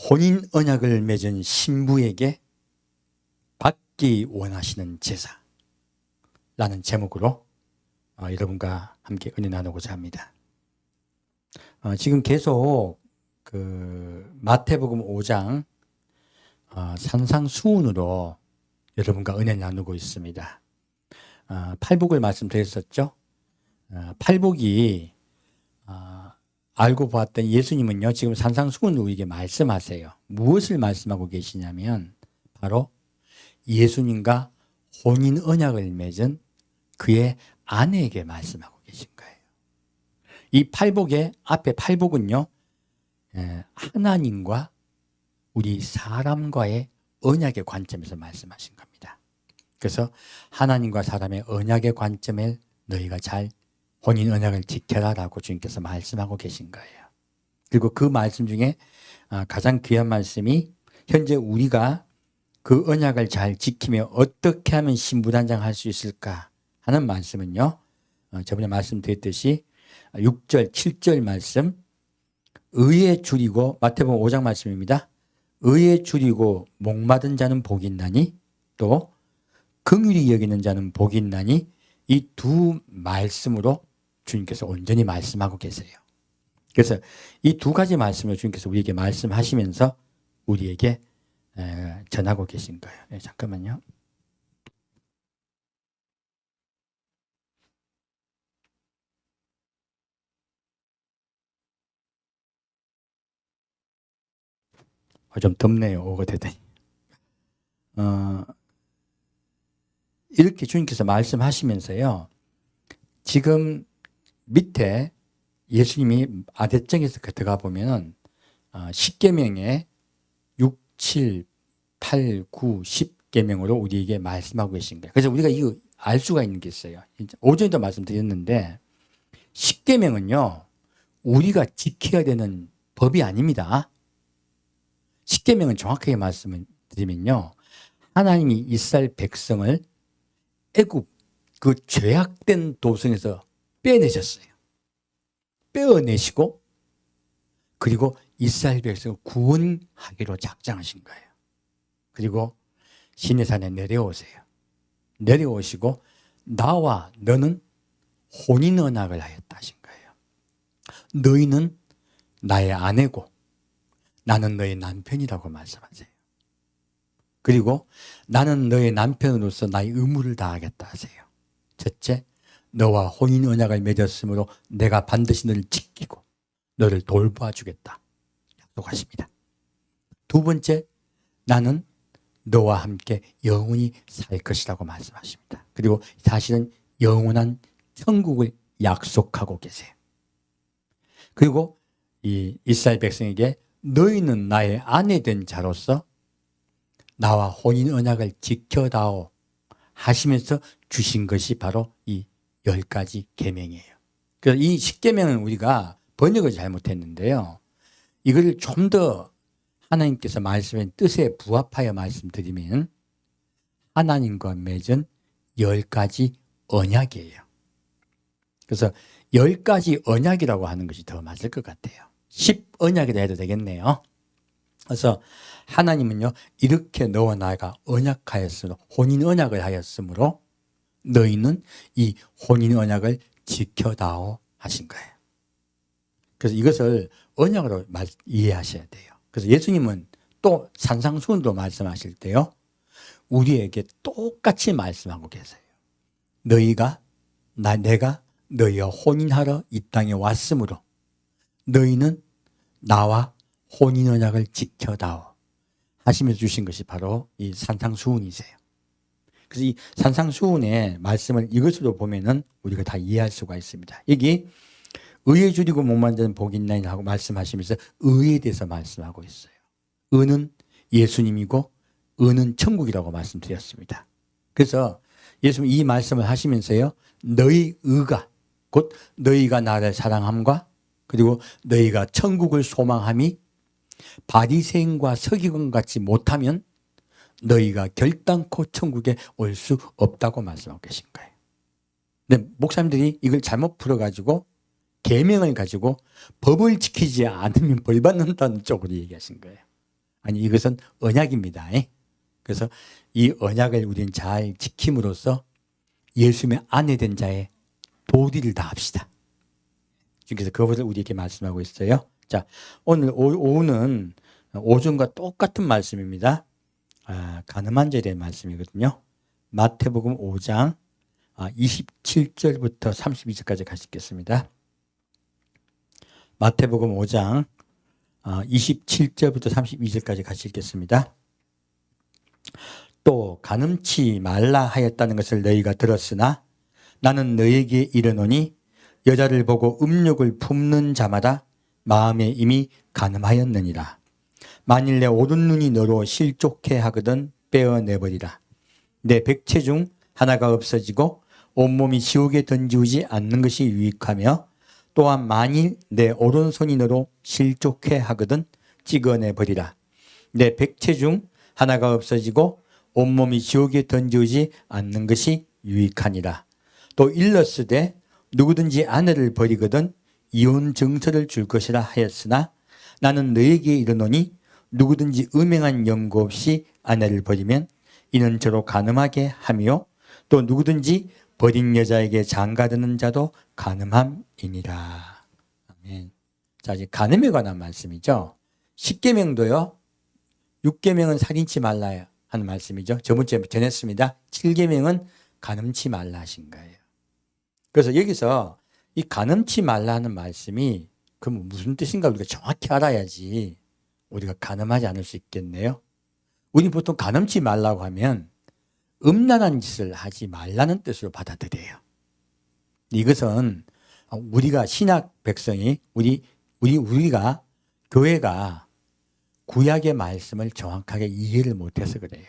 혼인 언약을 맺은 신부에게 받기 원하시는 제사라는 제목으로 여러분과 함께 은혜 나누고자 합니다. 지금 계속 마태복음 5장 산상수훈으로 여러분과 은혜 나누고 있습니다. 팔복을 말씀드렸었죠. 팔복이 알고 보았던 예수님은요, 지금 산상수훈으로 우리에게 말씀하세요. 무엇을 말씀하고 계시냐면 바로 예수님과 혼인 언약을 맺은 그의 아내에게 말씀하고 계신 거예요. 이 팔복의 앞에 팔복은요, 하나님과 우리 사람과의 언약의 관점에서 말씀하신 겁니다. 그래서 하나님과 사람의 언약의 관점에 너희가 잘 혼인 언약을 지켜라라고 주님께서 말씀하고 계신 거예요. 그리고 그 말씀 중에 가장 귀한 말씀이 현재 우리가 그 언약을 잘 지키며 어떻게 하면 신부단장할 수 있을까 하는 말씀은요, 저번에 말씀드렸듯이 6절, 7절 말씀, 의에 줄이고, 마태복음 5장 말씀입니다. 의에 줄이고 목마른 자는 복이 있나니 또 긍휼히 여기는 자는 복이 있나니, 이 두 말씀으로 주님께서 온전히 말씀하고 계세요. 그래서 이 두 가지 말씀을 주님께서 우리에게 말씀하시면서 우리에게 전하고 계신 거예요. 잠깐만요. 좀 덥네요. 오고 되더니. 이렇게 주님께서 말씀하시면서요, 지금 밑에 예수님이 아대장에서 들어가 보면은 10계명에 6, 7, 8, 9, 10계명으로 우리에게 말씀하고 계신 거예요. 그래서 우리가 이거 알 수가 있는 게 있어요. 오전에도 말씀드렸는데 10계명은요, 우리가 지켜야 되는 법이 아닙니다. 10계명은 정확하게 말씀을 드리면요, 하나님이 이스라엘 백성을 애굽 그 죄악된 도성에서 빼내셨어요. 빼어내시고 그리고 이스라엘 백성을 구원하기로 작정하신 거예요. 그리고 시내산에 내려오세요. 내려오시고 나와 너는 혼인 언약을 하였다 하신 거예요. 너희는 나의 아내고 나는 너의 남편이라고 말씀하세요. 그리고 나는 너의 남편으로서 나의 의무를 다하겠다 하세요. 첫째, 너와 혼인 언약을 맺었으므로 내가 반드시 너를 지키고 너를 돌봐주겠다 약속하십니다. 두 번째, 나는 너와 함께 영원히 살 것이라고 말씀하십니다. 그리고 사실은 영원한 천국을 약속하고 계세요. 그리고 이 이스라엘 백성에게 너희는 나의 아내 된 자로서 나와 혼인 언약을 지켜다오 하시면서 주신 것이 바로 이 10가지 계명이에요. 그래서 이 10계명은 우리가 번역을 잘못했는데요, 이걸 좀 더 하나님께서 말씀의 뜻에 부합하여 말씀드리면 하나님과 맺은 10가지 언약이에요. 그래서 10가지 언약이라고 하는 것이 더 맞을 것 같아요. 10언약이라 해도 되겠네요. 그래서 하나님은요, 이렇게 너와 나가 언약하였으므로, 혼인 언약을 하였으므로 너희는 이 혼인 언약을 지켜다오 하신 거예요. 그래서 이것을 언약으로 이해하셔야 돼요. 그래서 예수님은 또 산상수훈으로 말씀하실 때요, 우리에게 똑같이 말씀하고 계세요. 내가 너희와 혼인하러 이 땅에 왔으므로 너희는 나와 혼인 언약을 지켜다오 하시면서 주신 것이 바로 이 산상수훈이세요. 그래서 이 산상수훈의 말씀을 이것으로 보면은 우리가 다 이해할 수가 있습니다. 여기 의에 줄이고 목마른 자는 복이 있나니 하고 말씀하시면서 의에 대해서 말씀하고 있어요. 의는 예수님이고 의는 천국이라고 말씀드렸습니다. 그래서 예수님이 이 말씀을 하시면서요, 너희 의가 곧 너희가 나를 사랑함과 그리고 너희가 천국을 소망함이 바리새인과 서기관 같이 못하면 너희가 결단코 천국에 올 수 없다고 말씀하고 계신 거예요. 근데 목사님들이 이걸 잘못 풀어가지고 계명을 가지고 법을 지키지 않으면 벌 받는다는 쪽으로 얘기하신 거예요. 아니 이것은 언약입니다. 그래서 이 언약을 우리는 잘 지킴으로써 예수님의 아내 된 자의 도리를 다합시다. 그래서 그것을 우리에게 말씀하고 있어요. 자, 오늘 오후는 오전과 똑같은 말씀입니다. 가늠한 자에 대한 말씀이거든요. 마태복음 5장 27절부터 32절까지 가시겠습니다. 마태복음 5장 27절부터 32절까지 가시겠습니다. 또 간음치 말라 하였다는 것을 너희가 들었으나 나는 너희에게 이르노니 여자를 보고 음욕을 품는 자마다 마음에 이미 간음하였느니라. 만일 내 오른눈이 너로 실족해 하거든 빼어내버리라. 내 백체 중 하나가 없어지고 온몸이 지옥에 던지우지 않는 것이 유익하며 또한 만일 내 오른손이 너로 실족해 하거든 찍어내버리라. 내 백체 중 하나가 없어지고 온몸이 지옥에 던지우지 않는 것이 유익하니라. 또 일렀으되 누구든지 아내를 버리거든 이혼 증서를 줄 것이라 하였으나 나는 너에게 이르노니 누구든지 음행한 연고 없이 아내를 버리면 이는 저로 간음하게 하며 또 누구든지 버린 여자에게 장가드는 자도 간음함이니라. 아멘. 자, 이제 간음에 관한 말씀이죠. 10계명도요. 6계명은 살인치 말라 하는 말씀이죠. 저번 주에 전했습니다. 7계명은 간음치 말라 하신 거예요. 그래서 여기서 이 간음치 말라 하는 말씀이 그럼 무슨 뜻인가 우리가 정확히 알아야지 우리가 간음하지 않을 수 있겠네요. 우리 보통 간음치 말라고 하면 음란한 짓을 하지 말라는 뜻으로 받아들여요. 이것은 우리가 신약 백성이 우리가 교회가 구약의 말씀을 정확하게 이해를 못해서 그래요.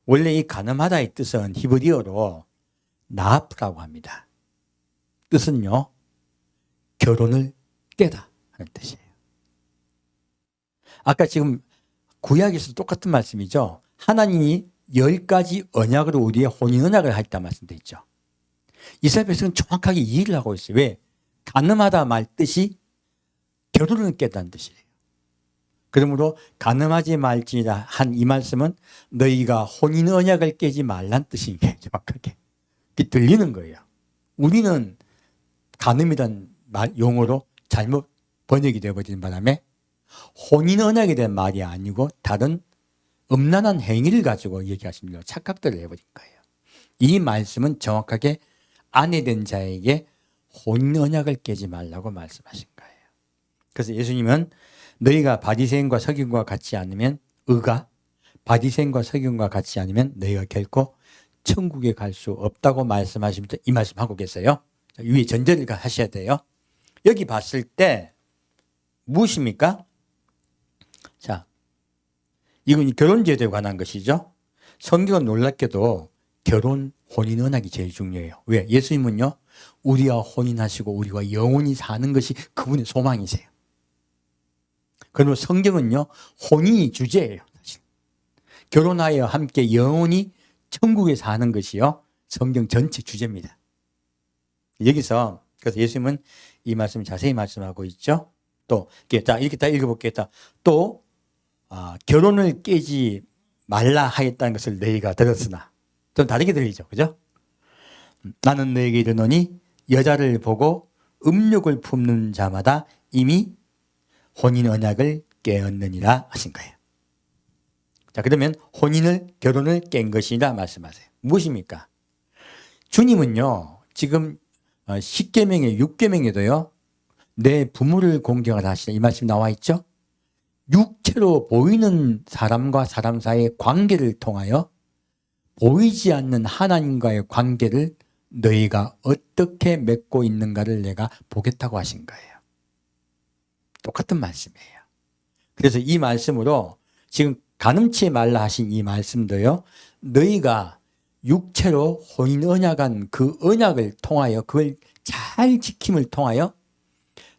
원래 이 간음하다의 뜻은 히브리어로 나프라고 합니다. 뜻은요, 결혼을 깨다 하는 뜻이에요. 아까 지금 구약에서 똑같은 말씀이죠. 하나님이 10가지 언약으로 우리의 혼인 언약을 하겠다 말씀되어 있죠. 이스라엘 백성은 정확하게 이해를 하고 있어요. 왜? 간음하다 말 뜻이 결혼을 깨다는 뜻이에요. 그러므로 간음하지 말지니라 한 이 말씀은 너희가 혼인 언약을 깨지 말란 뜻인 게 정확하게 들리는 거예요. 우리는 간음이란 용어로 잘못 번역이 되어버리는 바람에 혼인 언약에 대한 말이 아니고 다른 음란한 행위를 가지고 얘기하시면서 착각들을 해버린 거예요. 이 말씀은 정확하게 아내 된 자에게 혼인 언약을 깨지 말라고 말씀하신 거예요. 그래서 예수님은 너희가 바리새인과 서기관과 같지 않으면 바리새인과 서기관과 같지 않으면 너희가 결코 천국에 갈 수 없다고 말씀하시면서 이 말씀하고 계세요. 위에 전제를 하셔야 돼요. 여기 봤을 때 무엇입니까? 자, 이건 결혼제도에 관한 것이죠. 성경은 놀랍게도 결혼, 혼인 언약이 제일 중요해요. 왜? 예수님은요, 우리와 혼인하시고 우리와 영원히 사는 것이 그분의 소망이세요. 그러면 성경은요, 혼인이 주제예요. 사실. 결혼하여 함께 영원히 천국에 사는 것이요, 성경 전체 주제입니다. 여기서 그래서 예수님은 이 말씀 자세히 말씀하고 있죠. 또 이렇게 다 읽어볼게요. 또 결혼을 깨지 말라 하였다는 것을 너희가 들었으나 좀 다르게 들리죠, 그죠? 나는 너희에게 이르노니 여자를 보고 음욕을 품는 자마다 이미 혼인 언약을 깨었느니라 하신 거예요. 자, 그러면 결혼을 깬 것이라 말씀하세요. 무엇입니까? 주님은요, 지금 10계명에 6계명에도요, 내 부모를 공경하라 하시라 이 말씀 나와 있죠. 육체로 보이는 사람과 사람 사이의 관계를 통하여 보이지 않는 하나님과의 관계를 너희가 어떻게 맺고 있는가를 내가 보겠다고 하신 거예요. 똑같은 말씀이에요. 그래서 이 말씀으로 지금 간음치 말라 하신 이 말씀도요, 너희가 육체로 혼인 언약한 그 언약을 통하여 그걸 잘 지킴을 통하여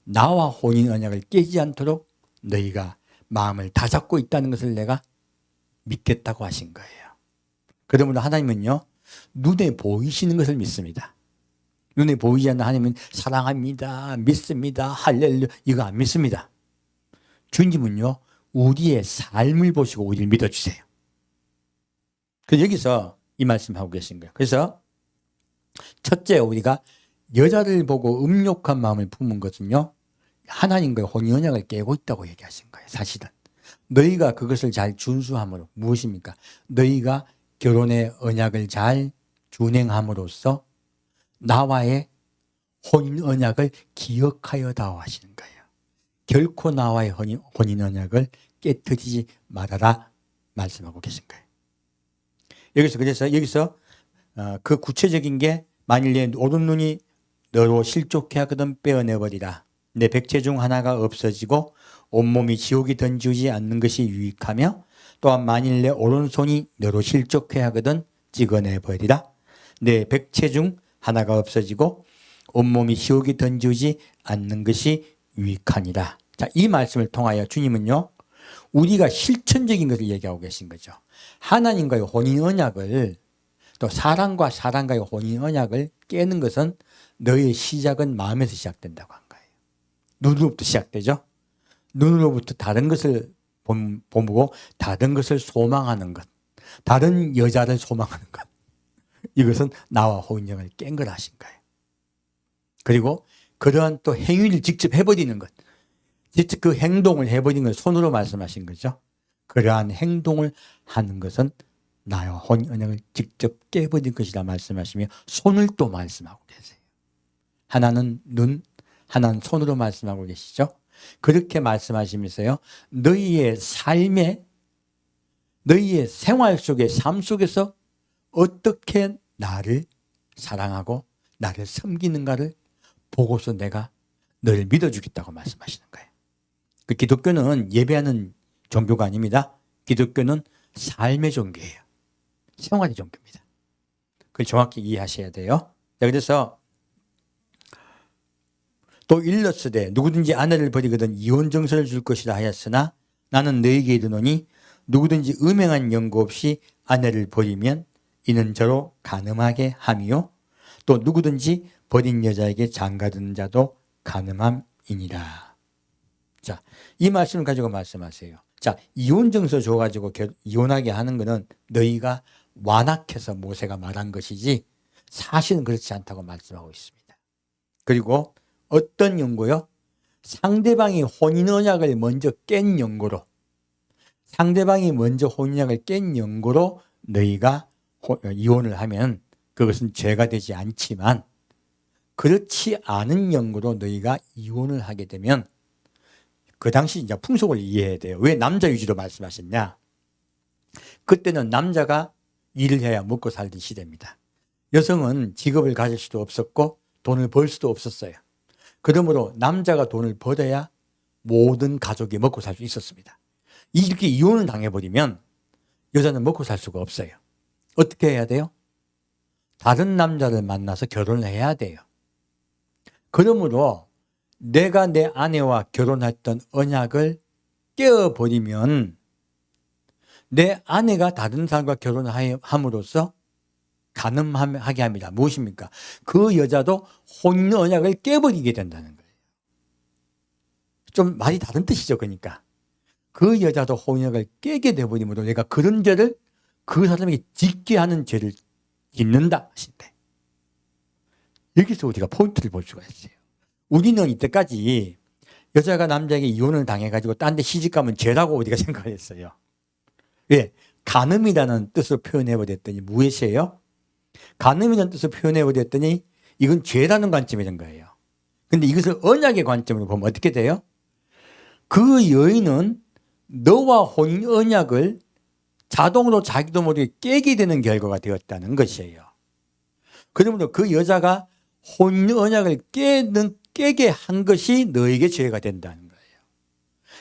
나와 혼인 언약을 깨지 않도록 너희가 마음을 다잡고 있다는 것을 내가 믿겠다고 하신 거예요. 그러므로 하나님은요, 눈에 보이시는 것을 믿습니다. 눈에 보이지 않는 하나님은 사랑합니다, 믿습니다, 할렐루야 이거 안 믿습니다. 주님은요, 우리의 삶을 보시고 우리를 믿어주세요. 그래서 여기서 이 말씀하고 계신 거예요. 그래서 첫째, 우리가 여자를 보고 음욕한 마음을 품은 것은요, 하나님과의 혼인 언약을 깨고 있다고 얘기하신 거예요. 사실은 너희가 그것을 잘 준수함으로, 무엇입니까? 너희가 결혼의 언약을 잘 준행함으로써 나와의 혼인 언약을 기억하여다오 하시는 거예요. 결코 나와의 혼인 언약을 깨뜨리지 말아라 말씀하고 계신 거예요. 여기서 그 구체적인 게, 만일 내 오른눈이 너로 실족해 하거든 빼어내버리라. 내 백체 중 하나가 없어지고 온몸이 지옥이 던지지 않는 것이 유익하며, 또한 만일 내 오른손이 너로 실족해 하거든 찍어내버리라. 내 백체 중 하나가 없어지고 온몸이 지옥이 던지지 않는 것이 유익하니라. 자, 이 말씀을 통하여 주님은요, 우리가 실천적인 것을 얘기하고 계신 거죠. 하나님과의 혼인 언약을, 또 사람과 사람과의 혼인 언약을 깨는 것은 너의 시작은 마음에서 시작된다고 한 거예요. 눈으로부터 시작되죠. 눈으로부터 다른 것을 보고 다른 것을 소망하는 것, 다른 여자를 소망하는 것, 이것은 나와 혼인 언약을 깬 걸 하신 거예요. 그리고 그러한 또 행위를 직접 해버리는 것, 직접 그 행동을 해버리는 걸 손으로 말씀하신 거죠. 그러한 행동을 하는 것은 나와 혼인 언약을 직접 깨버린 것이라 말씀하시며, 손을 또 말씀하고 계세요. 하나는 눈, 하나는 손으로 말씀하고 계시죠. 그렇게 말씀하시면서요, 너희의 삶에, 너희의 생활 속에, 삶 속에서 어떻게 나를 사랑하고 나를 섬기는가를 보고서 내가 너를 믿어주겠다고 말씀하시는 거예요. 그 기독교는 예배하는 종교가 아닙니다. 기독교는 삶의 종교예요. 생활의 종교입니다. 그걸 정확히 이해하셔야 돼요. 그래서 또 일렀으되 누구든지 아내를 버리거든 이혼 정서를 줄 것이라 하였으나 나는 너에게 이르노니 누구든지 음행한 연고 없이 아내를 버리면 이는 저로 간음하게 함이요 또 누구든지 버린 여자에게 장가드는 자도 간음함이니라. 자, 이 말씀을 가지고 말씀하세요. 자, 이혼 정서 줘가지고 이혼하게 하는 것은 너희가 완악해서 모세가 말한 것이지 사실은 그렇지 않다고 말씀하고 있습니다. 그리고 어떤 연고요? 상대방이 혼인 언약을 먼저 깬 연고로, 상대방이 먼저 혼인 언약을 깬 연고로 너희가 이혼을 하면 그것은 죄가 되지 않지만, 그렇지 않은 연고로 너희가 이혼을 하게 되면, 그 당시 이제 풍속을 이해해야 돼요. 왜 남자 위주로 말씀하셨냐? 그때는 남자가 일을 해야 먹고 살던 시대입니다. 여성은 직업을 가질 수도 없었고 돈을 벌 수도 없었어요. 그러므로 남자가 돈을 벌어야 모든 가족이 먹고 살 수 있었습니다. 이렇게 이혼을 당해버리면 여자는 먹고 살 수가 없어요. 어떻게 해야 돼요? 다른 남자를 만나서 결혼을 해야 돼요. 그러므로 내가 내 아내와 결혼했던 언약을 깨어버리면 내 아내가 다른 사람과 결혼을 함으로써 간음하게 합니다. 무엇입니까? 그 여자도 혼인 언약을 깨버리게 된다는 거예요. 좀 말이 다른 뜻이죠. 그러니까 그 여자도 혼인 언약을 깨게 되버림으로 내가 그런 죄를 그 사람에게 짓게 하는 죄를 짓는다 하신대. 여기서 우리가 포인트를 볼 수가 있어요. 우리는 이때까지 여자가 남자에게 이혼을 당해가지고 딴 데 시집가면 죄라고 우리가 생각을 했어요. 왜? 간음이라는 뜻으로 표현해버렸더니 무엇이에요? 간음이라는 뜻으로 표현해버렸더니 이건 죄라는 관점이 된 거예요. 근데 이것을 언약의 관점으로 보면 어떻게 돼요? 그 여인은 너와 혼인 언약을 자동으로 자기도 모르게 깨게 되는 결과가 되었다는 것이에요. 그러므로 그 여자가 혼인 언약을 깨게 한 것이 너에게 죄가 된다는 거예요.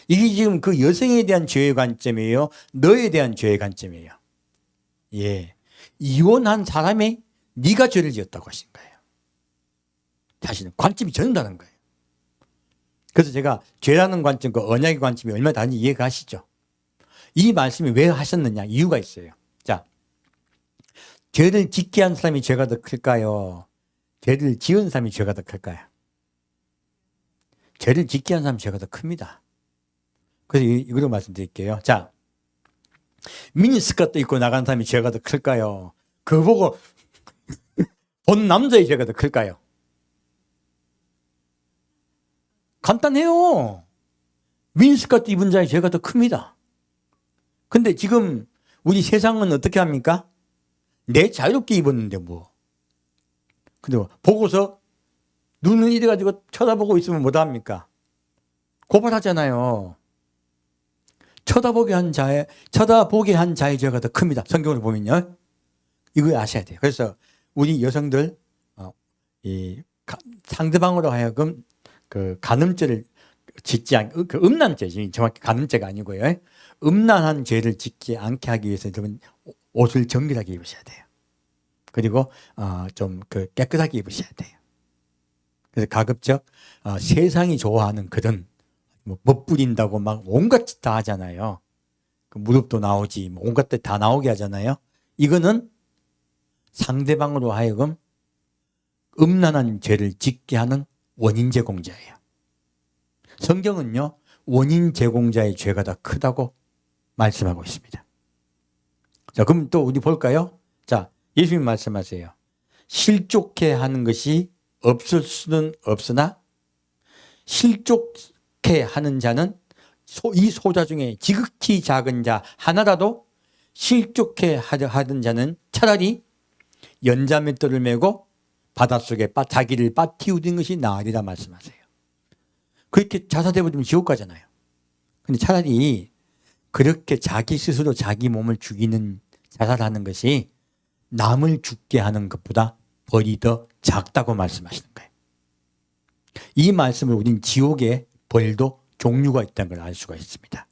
이게 지금 그 여성에 대한 죄의 관점이에요? 너에 대한 죄의 관점이에요? 예. 이혼한 사람이 네가 죄를 지었다고 하신 거예요. 사실은 관점이 전혀 다른 거예요. 그래서 제가 죄라는 관점과 언약의 관점이 얼마나 다른지 이해가 가시죠? 이 말씀이 왜 하셨느냐? 이유가 있어요. 자, 죄를 짓게 한 사람이 죄가 더 클까요? 죄를 지은 사람이 죄가 더 클까요? 죄를 짓게 한 사람이 죄가 더 큽니다. 그래서 이걸로 말씀드릴게요. 자, 미니스커트 입고 나간 사람이 죄가 더 클까요? 그거 보고 본 남자의 죄가 더 클까요? 간단해요. 미니스커트 입은 자의 죄가 더 큽니다. 근데 지금 우리 세상은 어떻게 합니까? 내 자유롭게 입었는데 뭐. 근데 보고서 눈을 이래가지고 쳐다보고 있으면 뭐합니까? 고발하잖아요. 쳐다보게 한 자의 죄가 더 큽니다. 성경을 보면요. 이거 아셔야 돼요. 그래서 우리 여성들 상대방으로 하여금 그 간음죄를 짓지 그 음란죄지, 정확히 간음죄가 아니고요. 음란한 죄를 짓지 않게 하기 위해서 여러분 옷을 정결하게 입으셔야 돼요. 그리고 좀 그 깨끗하게 입으셔야 돼요. 그래서 가급적 세상이 좋아하는 그런 뭐 멋부린다고 막 온갖 짓 다 하잖아요. 그 무릎도 나오지, 뭐 온갖 데 다 나오게 하잖아요. 이거는 상대방으로 하여금 음란한 죄를 짓게 하는 원인 제공자예요. 성경은요, 원인 제공자의 죄가 더 크다고 말씀하고 있습니다. 자, 그럼 또 우리 볼까요? 자, 예수님 말씀하세요. 실족해 하는 것이 없을 수는 없으나 실족해 하는 자는 이 소자 중에 지극히 작은 자 하나라도 실족해 하던 자는 차라리 연자맷돌을 메고 바닷속에 자기를 빠뜨리는 것이 나으리라 말씀하세요. 그렇게 자살해버리면 지옥 가잖아요. 근데 차라리 그렇게 자기 스스로 자기 몸을 죽이는 자살하는 것이 남을 죽게 하는 것보다 벌이 더 작다고 말씀하시는 거예요. 이 말씀을 우린 지옥의 벌도 종류가 있다는 걸 알 수가 있습니다.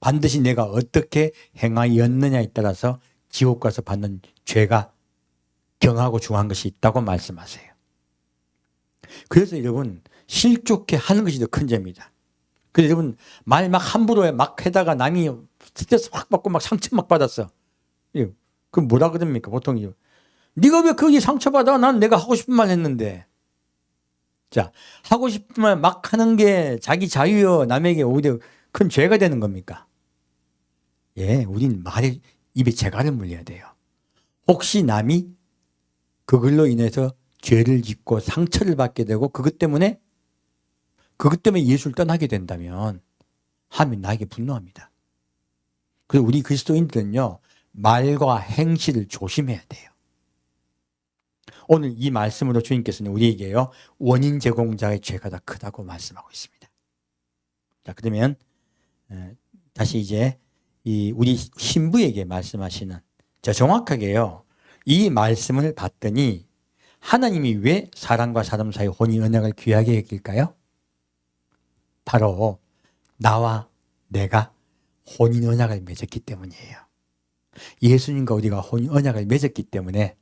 반드시 내가 어떻게 행하였느냐에 따라서 지옥 가서 받는 죄가 경하고 중한 것이 있다고 말씀하세요. 그래서 여러분 실족해 하는 것이 더 큰 죄입니다. 그래서 여러분 말 막 함부로 막 해다가 남이 스트레스 확 받고 막 상처 막 받았어. 그럼 뭐라 그럽니까? 보통 네가 왜 거기 상처받아? 난 내가 하고 싶은 말 했는데. 자, 하고 싶은 말 막 하는 게 자기 자유여 남에게 오히려 큰 죄가 되는 겁니까? 예, 우린 말에 입에 재갈을 물려야 돼요. 혹시 남이 그걸로 인해서 죄를 짓고 상처를 받게 되고 그것 때문에 예수를 떠나게 된다면 하면 나에게 분노합니다. 그래서 우리 그리스도인들은요, 말과 행실을 조심해야 돼요. 오늘 이 말씀으로 주님께서는 우리에게요, 원인 제공자의 죄가 더 크다고 말씀하고 있습니다. 자, 그러면 다시 이제 우리 신부에게 말씀하시는, 정확하게요, 이 말씀을 봤더니 하나님이 왜 사람과 사람 사이 혼인 언약을 귀하게 여길까요? 바로 나와 내가 혼인 언약을 맺었기 때문이에요. 예수님과 우리가 혼인 언약을 맺었기 때문에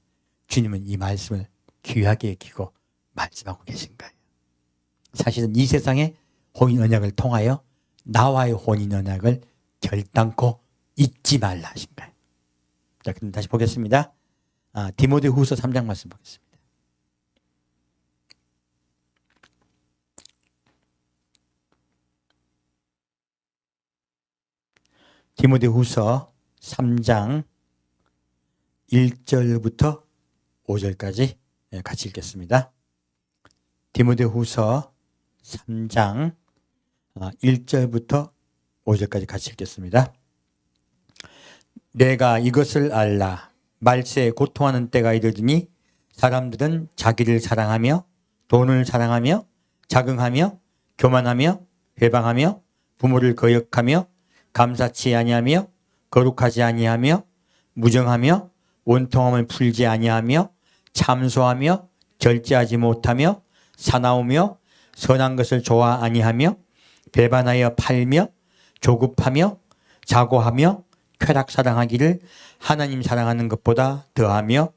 주님은 이 말씀을 귀하게 여기고 말씀하고 계신 거예요. 사실은 이 세상에 혼인 언약을 통하여 나와의 혼인 언약을 결단코 잊지 말라 하신 거예요. 자, 그럼 다시 보겠습니다. 디모데후서 3장 말씀 보겠습니다. 디모데후서 3장 1절부터 5절까지 같이 읽겠습니다. 디모데후서 3장 1절부터 5절까지 같이 읽겠습니다. 내가 이것을 알라. 말세에 고통하는 때가 이르더니 사람들은 자기를 사랑하며 돈을 사랑하며 자긍하며 교만하며 회방하며 부모를 거역하며 감사치 아니하며 거룩하지 아니하며 무정하며 원통함을 풀지 아니하며 참소하며 절제하지 못하며 사나우며 선한 것을 좋아 아니하며 배반하여 팔며 조급하며 자고하며 쾌락 사랑하기를 하나님 사랑하는 것보다 더하며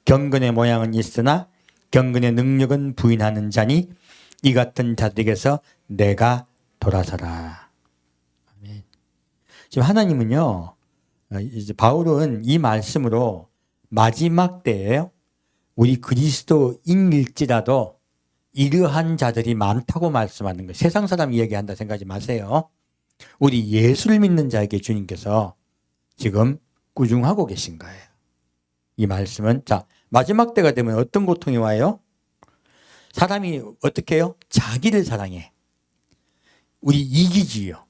경건의 모양은 있으나 경건의 능력은 부인하는 자니 이 같은 자들에게서 내가 돌아서라. 아멘. 지금 하나님은요, 이제 바울은 이 말씀으로 마지막 때에 우리 그리스도인일지라도 이러한 자들이 많다고 말씀하는 거예요. 세상 사람 이야기한다 생각하지 마세요. 우리 예수를 믿는 자에게 주님께서 지금 꾸중하고 계신 거예요. 이 말씀은 자 마지막 때가 되면 어떤 고통이 와요? 사람이 어떻게 해요? 자기를 사랑해. 우리 이기주의요.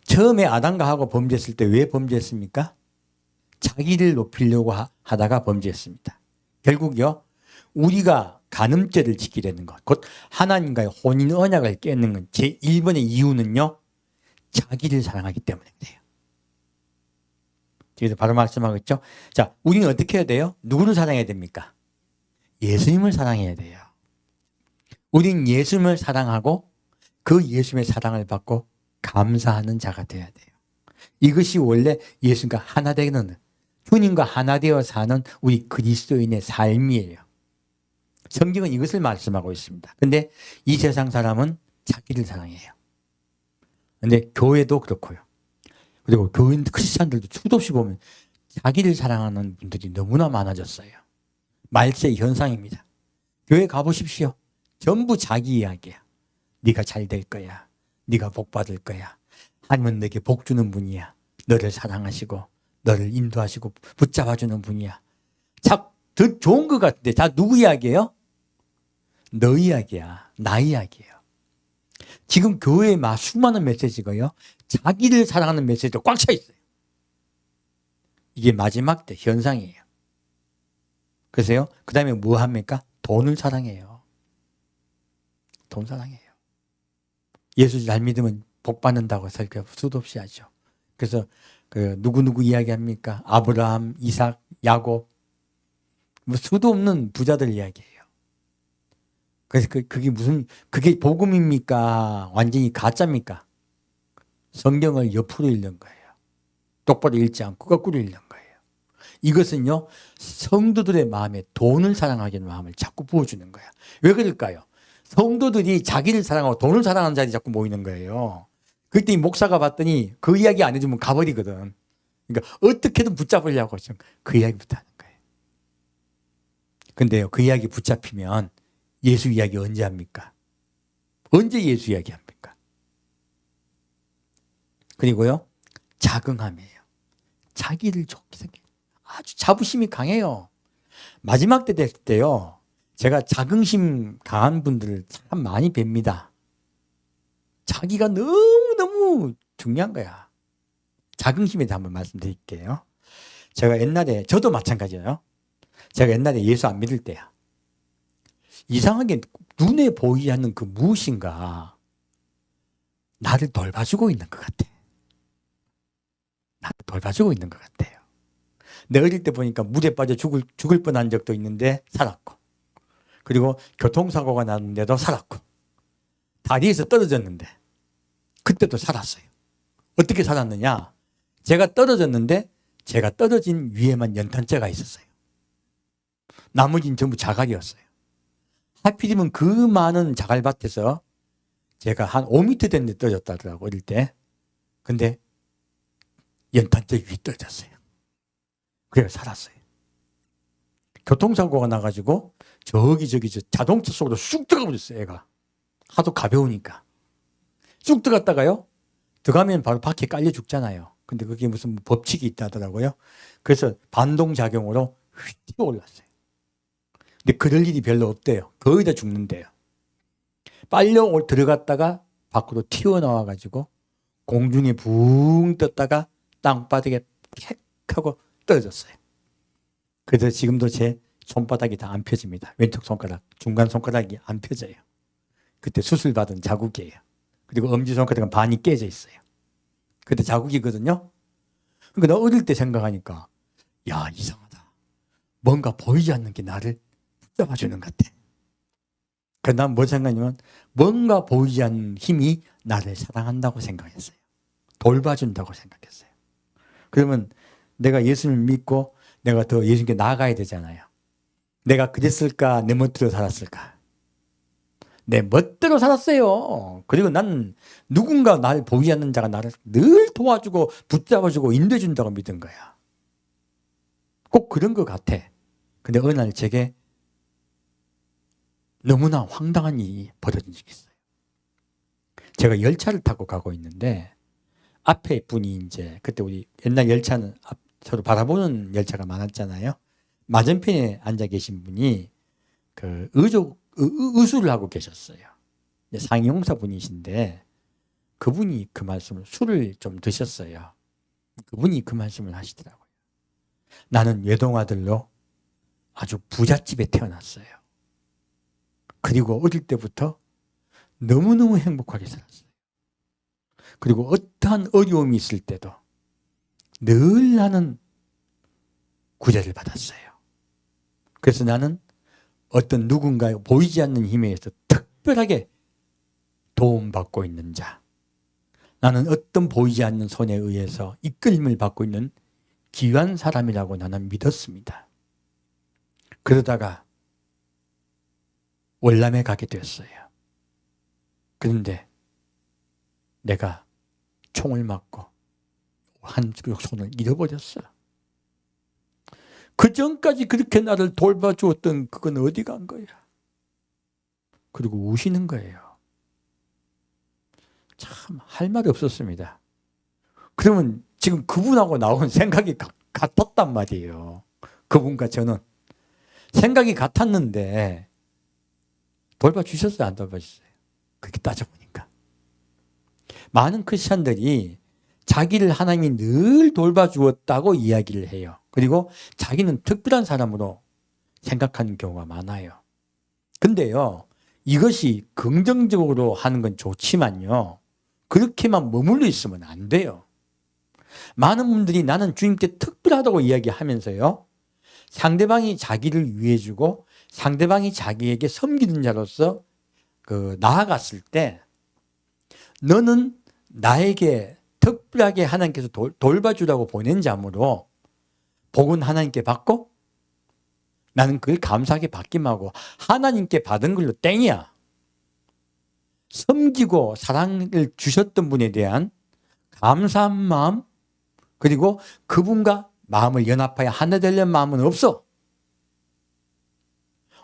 처음에 아담과 하고 범죄했을 때 왜 범죄했습니까? 자기를 높이려고 하다가 범죄했습니다. 결국요, 우리가 간음죄를 지키려는 것, 곧 하나님과의 혼인 언약을 깨는 건 제1번의 이유는요, 자기를 사랑하기 때문에 그래요. 여기서 바로 말씀하고 있죠. 자, 우리는 어떻게 해야 돼요? 누구를 사랑해야 됩니까? 예수님을 사랑해야 돼요. 우린 예수님을 사랑하고 그 예수님의 사랑을 받고 감사하는 자가 되어야 돼요. 이것이 원래 예수님과 하나 되는, 주님과 하나 되어 사는 우리 그리스도인의 삶이에요. 성경은 이것을 말씀하고 있습니다. 근데 이 세상 사람은 자기를 사랑해요. 근데 교회도 그렇고요. 그리고 교인 크리스찬들도 수도 없이 보면 자기를 사랑하는 분들이 너무나 많아졌어요. 말세 현상입니다. 교회 가보십시오. 전부 자기 이야기야. 네가 잘 될 거야. 네가 복 받을 거야. 하나님은 내게 복 주는 분이야. 너를 사랑하시고 너를 인도하시고 붙잡아주는 분이야. 참 더 좋은 것 같은데 다 누구 이야기예요? 너 이야기야. 나 이야기예요. 지금 교회에 막 수많은 메시지가요. 자기를 사랑하는 메시지도 꽉 차 있어요. 이게 마지막 때 현상이에요. 그래서요. 그 다음에 뭐 합니까? 돈을 사랑해요. 돈 사랑해요. 예수 잘 믿으면 복 받는다고 설교 수도 없이 하죠. 그래서 그 누구 이야기합니까? 아브라함, 이삭, 야곱, 뭐 수도 없는 부자들 이야기예요. 그래서 그게 무슨 그게 복음입니까? 완전히 가짜입니까? 성경을 옆으로 읽는 거예요. 똑바로 읽지 않고 거꾸로 읽는 거예요. 이것은요 성도들의 마음에 돈을 사랑하게 하는 마음을 자꾸 부어주는 거야. 왜 그럴까요? 성도들이 자기를 사랑하고 돈을 사랑하는 자들이 자꾸 모이는 거예요. 그때 이 목사가 봤더니 그 이야기 안 해주면 가버리거든. 그러니까 어떻게든 붙잡으려고 그 이야기부터 하는 거예요. 근데요, 그 이야기 붙잡히면 예수 이야기 언제 합니까? 언제 예수 이야기 합니까? 그리고요, 자긍함이에요. 자기를 좋게 생겨. 아주 자부심이 강해요. 마지막 때 될 때요, 제가 자긍심 강한 분들을 참 많이 뵙니다. 자기가 너무너무 중요한 거야. 자긍심에 대해 한번 말씀드릴게요. 제가 옛날에, 저도 마찬가지예요. 제가 옛날에 예수 안 믿을 때야. 이상하게 눈에 보이지 않는 그 무엇인가 나를 돌봐주고 있는 것 같아. 나를 돌봐주고 있는 것 같아요. 내 어릴 때 보니까 물에 빠져 죽을 뻔한 적도 있는데 살았고, 그리고 교통사고가 났는데도 살았고, 다리에서 떨어졌는데 그때도 살았어요. 어떻게 살았느냐? 제가 떨어졌는데 제가 떨어진 위에만 연탄재가 있었어요. 나머지는 전부 자갈이었어요. 하필이면 그 많은 자갈밭에서 제가 한 5m 된 데 떨어졌다더라고, 어릴 때. 근데 연탄재 위에 떨어졌어요. 그래서 살았어요. 교통사고가 나가지고 저기 자동차 속으로 쑥 들어가 버렸어요, 애가. 하도 가벼우니까. 쑥 들어갔다가요, 들어가면 바로 바퀴에 깔려 죽잖아요. 근데 그게 무슨 법칙이 있다더라고요. 그래서 반동작용으로 휙 튀어 올랐어요. 근데 그럴 일이 별로 없대요. 거의 다 죽는데요. 빨려 들어갔다가 밖으로 튀어나와가지고 공중에 붕 떴다가 땅바닥에 팩 하고 떨어졌어요. 그래서 지금도 제 손바닥이 다 안 펴집니다. 왼쪽 손가락, 중간 손가락이 안 펴져요. 그때 수술받은 자국이에요. 그리고 엄지손가락은 반이 깨져 있어요. 그때 자국이거든요. 그러니까 나 어릴 때 생각하니까 야, 이상하다. 뭔가 보이지 않는 게 나를 붙잡아주는 것 같아. 그래서 난 뭐 생각하냐면 뭔가 보이지 않는 힘이 나를 사랑한다고 생각했어요. 돌봐준다고 생각했어요. 그러면 내가 예수님을 믿고 내가 더 예수님께 나아가야 되잖아요. 내가 그랬을까? 내 멋대로 살았을까? 내 멋대로 살았어요. 그리고 난 누군가 나를 보이지 않는 자가 나를 늘 도와주고 붙잡아주고 인도해준다고 믿은 거야. 꼭 그런 것 같아. 근데 어느 날 제게 너무나 황당한 일이 벌어진 적이 있어요. 제가 열차를 타고 가고 있는데 앞에 분이 이제 그때 우리 옛날 열차는 서로 바라보는 열차가 많았잖아요. 맞은편에 앉아 계신 분이 그 의술을 하고 계셨어요. 상용사 분이신데 그분이 그 말씀을 술을 좀 드셨어요. 그분이 그 말씀을 하시더라고요. 나는 외동아들로 아주 부잣집에 태어났어요. 그리고 어릴 때부터 너무너무 행복하게 살았어요. 그리고 어떠한 어려움이 있을 때도 늘 나는 구제를 받았어요. 그래서 나는 어떤 누군가의 보이지 않는 힘에 의해서 특별하게 도움받고 있는 자, 나는 어떤 보이지 않는 손에 의해서 이끌림을 받고 있는 귀한 사람이라고 나는 믿었습니다. 그러다가 월남에 가게 되었어요. 그런데 내가 총을 맞고 한쪽 손을 잃어버렸어. 그 전까지 그렇게 나를 돌봐주었던 그건 어디 간 거야? 그리고 우시는 거예요. 참 할 말이 없었습니다. 그러면 지금 그분하고 나온 생각이 같았단 말이에요. 그분과 저는 생각이 같았는데 돌봐주셨어요? 안 돌봐주셨어요? 그렇게 따져보니까 많은 크리스찬들이 자기를 하나님이 늘 돌봐주었다고 이야기를 해요. 그리고 자기는 특별한 사람으로 생각하는 경우가 많아요. 근데요, 이것이 긍정적으로 하는 건 좋지만요, 그렇게만 머물러 있으면 안 돼요. 많은 분들이 나는 주님께 특별하다고 이야기하면서요, 상대방이 자기를 위해주고 상대방이 자기에게 섬기는 자로서 나아갔을 때 너는 나에게 특별하게 하나님께서 돌봐주라고 보낸 자므로 복은 하나님께 받고 나는 그걸 감사하게 받기만 하고 하나님께 받은 걸로 땡이야. 섬기고 사랑을 주셨던 분에 대한 감사한 마음, 그리고 그분과 마음을 연합하여 하나 되려는 마음은 없어.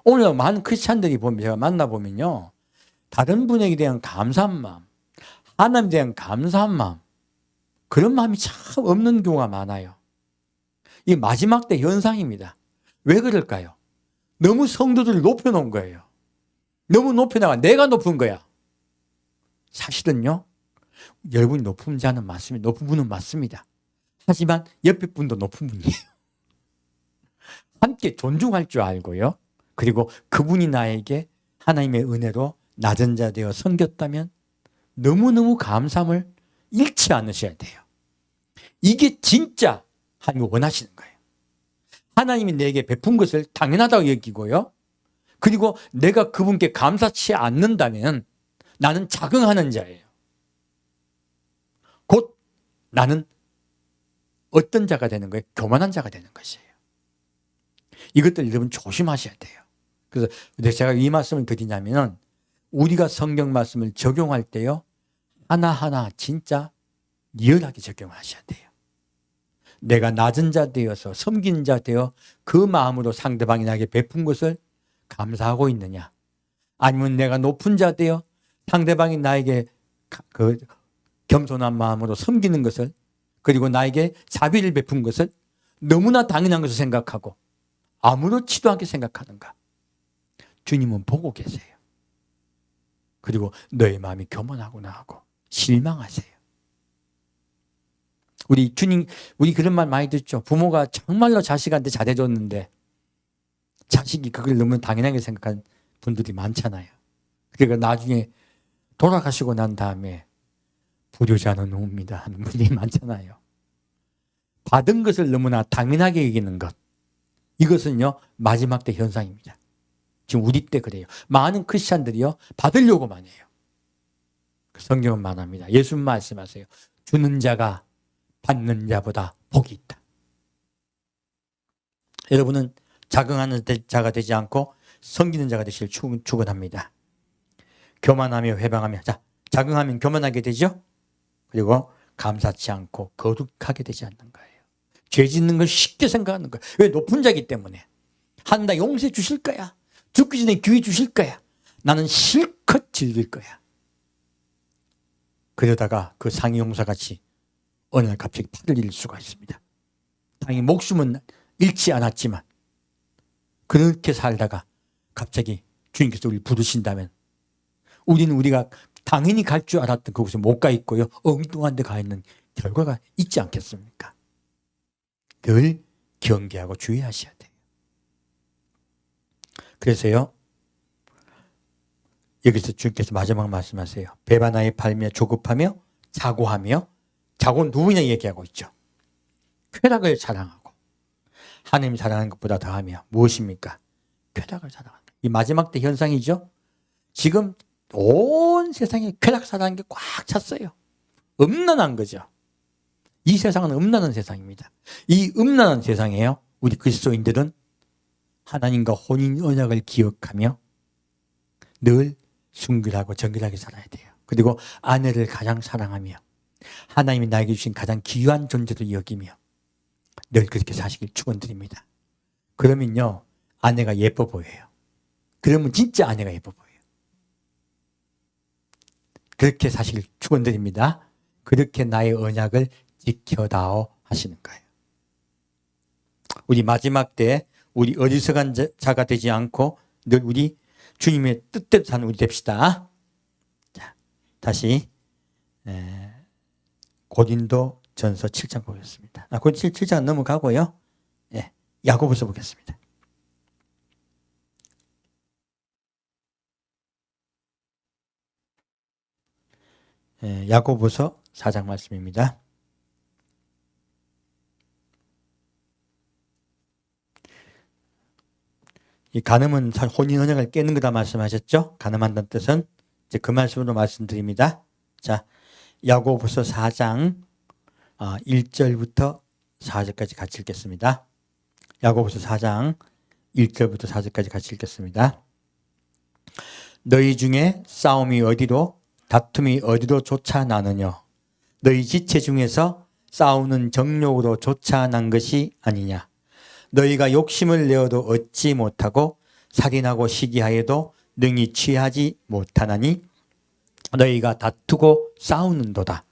오늘 많은 크리스찬들이 보면 제가 만나보면요, 다른 분에게 대한 감사한 마음, 하나님에 대한 감사한 마음, 그런 마음이 참 없는 경우가 많아요. 이 마지막 때 현상입니다. 왜 그럴까요? 너무 성도들을 높여놓은 거예요. 너무 높여나가 내가 높은 거야. 사실은요, 여러분이 높은 자는 맞습니다. 높은 분은 맞습니다. 하지만 옆에 분도 높은 분이에요. 함께 존중할 줄 알고요. 그리고 그분이 나에게 하나님의 은혜로 낮은 자 되어 섬겼다면 너무너무 감사함을 잃지 않으셔야 돼요. 이게 진짜 하나님이 원하시는 거예요. 하나님이 내게 베푼 것을 당연하다고 여기고요. 그리고 내가 그분께 감사치 않는다면 나는 자긍하는 자예요. 곧 나는 어떤 자가 되는 거예요? 교만한 자가 되는 것이에요. 이것들 여러분 조심하셔야 돼요. 그래서 제가 이 말씀을 드리냐면 우리가 성경 말씀을 적용할 때요, 하나하나 진짜 리얼하게 적용하셔야 돼요. 내가 낮은 자 되어서 섬기는 자 되어 그 마음으로 상대방이 나에게 베푼 것을 감사하고 있느냐, 아니면 내가 높은 자 되어 상대방이 나에게 그 겸손한 마음으로 섬기는 것을, 그리고 나에게 자비를 베푼 것을 너무나 당연한 것을 생각하고 아무렇지도 않게 생각하는가. 주님은 보고 계세요. 그리고 너의 마음이 교만하구나 하고 실망하세요. 우리 그런 말 많이 듣죠. 부모가 정말로 자식한테 잘해줬는데 자식이 그걸 너무 당연하게 생각한 분들이 많잖아요. 그러니까 나중에 돌아가시고 난 다음에 불효자는 옵니다 하는 분들이 많잖아요. 받은 것을 너무나 당연하게 여기는 것, 이것은요 마지막 때 현상입니다. 지금 우리 때 그래요. 많은 크리스찬들이요 받으려고만 해요. 성경은 말합니다. 예수님 말씀하세요. 주는 자가 받는 자보다 복이 있다. 여러분은 자긍하는 자가 되지 않고 섬기는 자가 되시길 축원합니다. 교만하며 회방하며, 자, 자긍하면 교만하게 되죠. 그리고 감사치 않고 거룩하게 되지 않는 거예요. 죄 짓는 걸 쉽게 생각하는 거예요. 왜? 높은 자이기 때문에. 한다 용서해 주실 거야. 죽기 전에 기회 주실 거야. 나는 실컷 즐길 거야. 그러다가 그 상이 용사같이 어느 날 갑자기 팔을 잃을 수가 있습니다. 당연히 목숨은 잃지 않았지만 그렇게 살다가 갑자기 주님께서 우리를 부르신다면 우리는 우리가 당연히 갈 줄 알았던 그곳에 못 가 있고요. 엉뚱한 데 가 있는 결과가 있지 않겠습니까? 늘 경계하고 주의하셔야 돼요. 그래서요. 여기서 주님께서 마지막 말씀하세요. 배반하에 팔며 조급하며 자고하며, 자고는 누구냐 얘기하고 있죠. 쾌락을 자랑하고 하나님 사랑하는 것보다 더하며 무엇입니까? 쾌락을 자랑하는 이 마지막 때 현상이죠. 지금 온 세상에 쾌락 사랑하는 게 꽉 찼어요. 음란한 거죠. 이 세상은 음란한 세상입니다. 이 음란한 세상에요. 우리 그리스도인들은 하나님과 혼인 언약을 기억하며 늘 순결하고 정결하게 살아야 돼요. 그리고 아내를 가장 사랑하며 하나님이 나에게 주신 가장 귀한 존재로 여기며 늘 그렇게 사시길 축원드립니다. 그러면요. 아내가 예뻐 보여요. 그러면 진짜 아내가 예뻐 보여요. 그렇게 사시길 축원드립니다. 그렇게 나의 언약을 지켜다오 하시는 거예요. 우리 마지막 때 우리 어리석은 자가 되지 않고 늘 우리 주님의 뜻대로 사는 우리 됩시다. 자, 다시 고린도 전서 7장 보겠습니다. 고린도 7장 넘어가고요. 야고보서 보겠습니다. 야고보서 4장 말씀입니다. 이 간음은 혼인 언약을 깨는 거다 말씀하셨죠? 간음한다는 뜻은 이제 그 말씀으로 말씀드립니다. 자, 야고보서 4장 1절부터 4절까지 같이 읽겠습니다. 야고보서 4장 1절부터 4절까지 같이 읽겠습니다. 너희 중에 싸움이 어디로 다툼이 어디로 쫓아나느냐? 너희 지체 중에서 싸우는 정욕으로 쫓아난 것이 아니냐? 너희가 욕심을 내어도 얻지 못하고 살인하고 시기하여도 능히 취하지 못하나니 너희가 다투고 싸우는도다.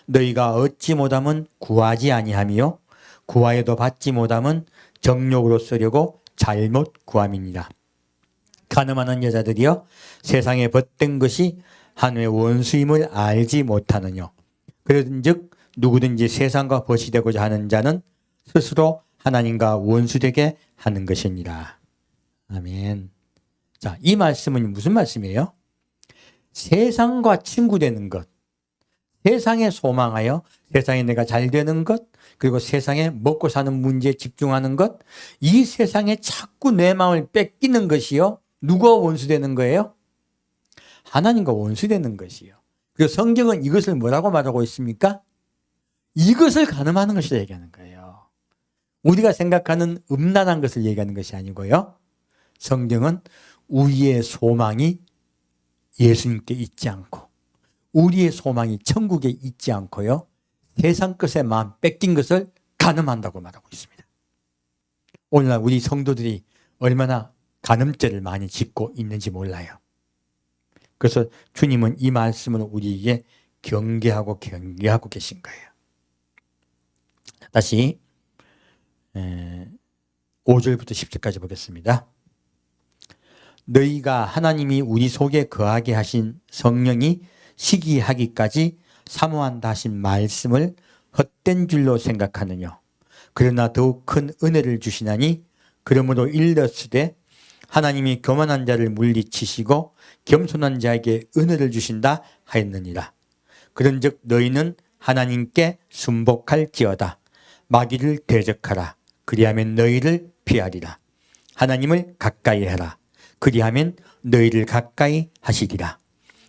너희가 얻지 못함은 구하지 아니하며 구하여도 받지 못함은 정욕으로 쓰려고 잘못 구함이니라. 간음하는 여자들이여 세상에 벗된 것이 하나님의 원수임을 알지 못하느냐. 그런즉 누구든지 세상과 벗이 되고자 하는 자는 스스로 하나님과 원수되게 하는 것이니라. 아멘. 자, 이 말씀은 무슨 말씀이에요? 세상과 친구 되는 것, 세상에 소망하여 세상에 내가 잘 되는 것, 그리고 세상에 먹고 사는 문제에 집중하는 것, 이 세상에 자꾸 내 마음을 뺏기는 것이요. 누구와 원수되는 거예요? 하나님과 원수되는 것이요. 그리고 성경은 이것을 뭐라고 말하고 있습니까? 이것을 간음하는 것이라 얘기하는 거예요. 우리가 생각하는 음란한 것을 얘기하는 것이 아니고요. 성경은 우리의 소망이 예수님께 있지 않고 우리의 소망이 천국에 있지 않고요. 세상 것에 마음 뺏긴 것을 간음한다고 말하고 있습니다. 오늘날 우리 성도들이 얼마나 간음죄를 많이 짓고 있는지 몰라요. 그래서 주님은 이 말씀을 우리에게 경계하고 계신 거예요. 다시 5절부터 10절까지 보겠습니다. 너희가 하나님이 우리 속에 거하게 하신 성령이 시기하기까지 사모한다 하신 말씀을 헛된 줄로 생각하느냐. 그러나 더욱 큰 은혜를 주시나니 그러므로 일렀으되 하나님이 교만한 자를 물리치시고 겸손한 자에게 은혜를 주신다 하였느니라. 그런즉 너희는 하나님께 순복할지어다. 마귀를 대적하라. 그리하면 너희를 피하리라. 하나님을 가까이 하라. 그리하면 너희를 가까이 하시리라.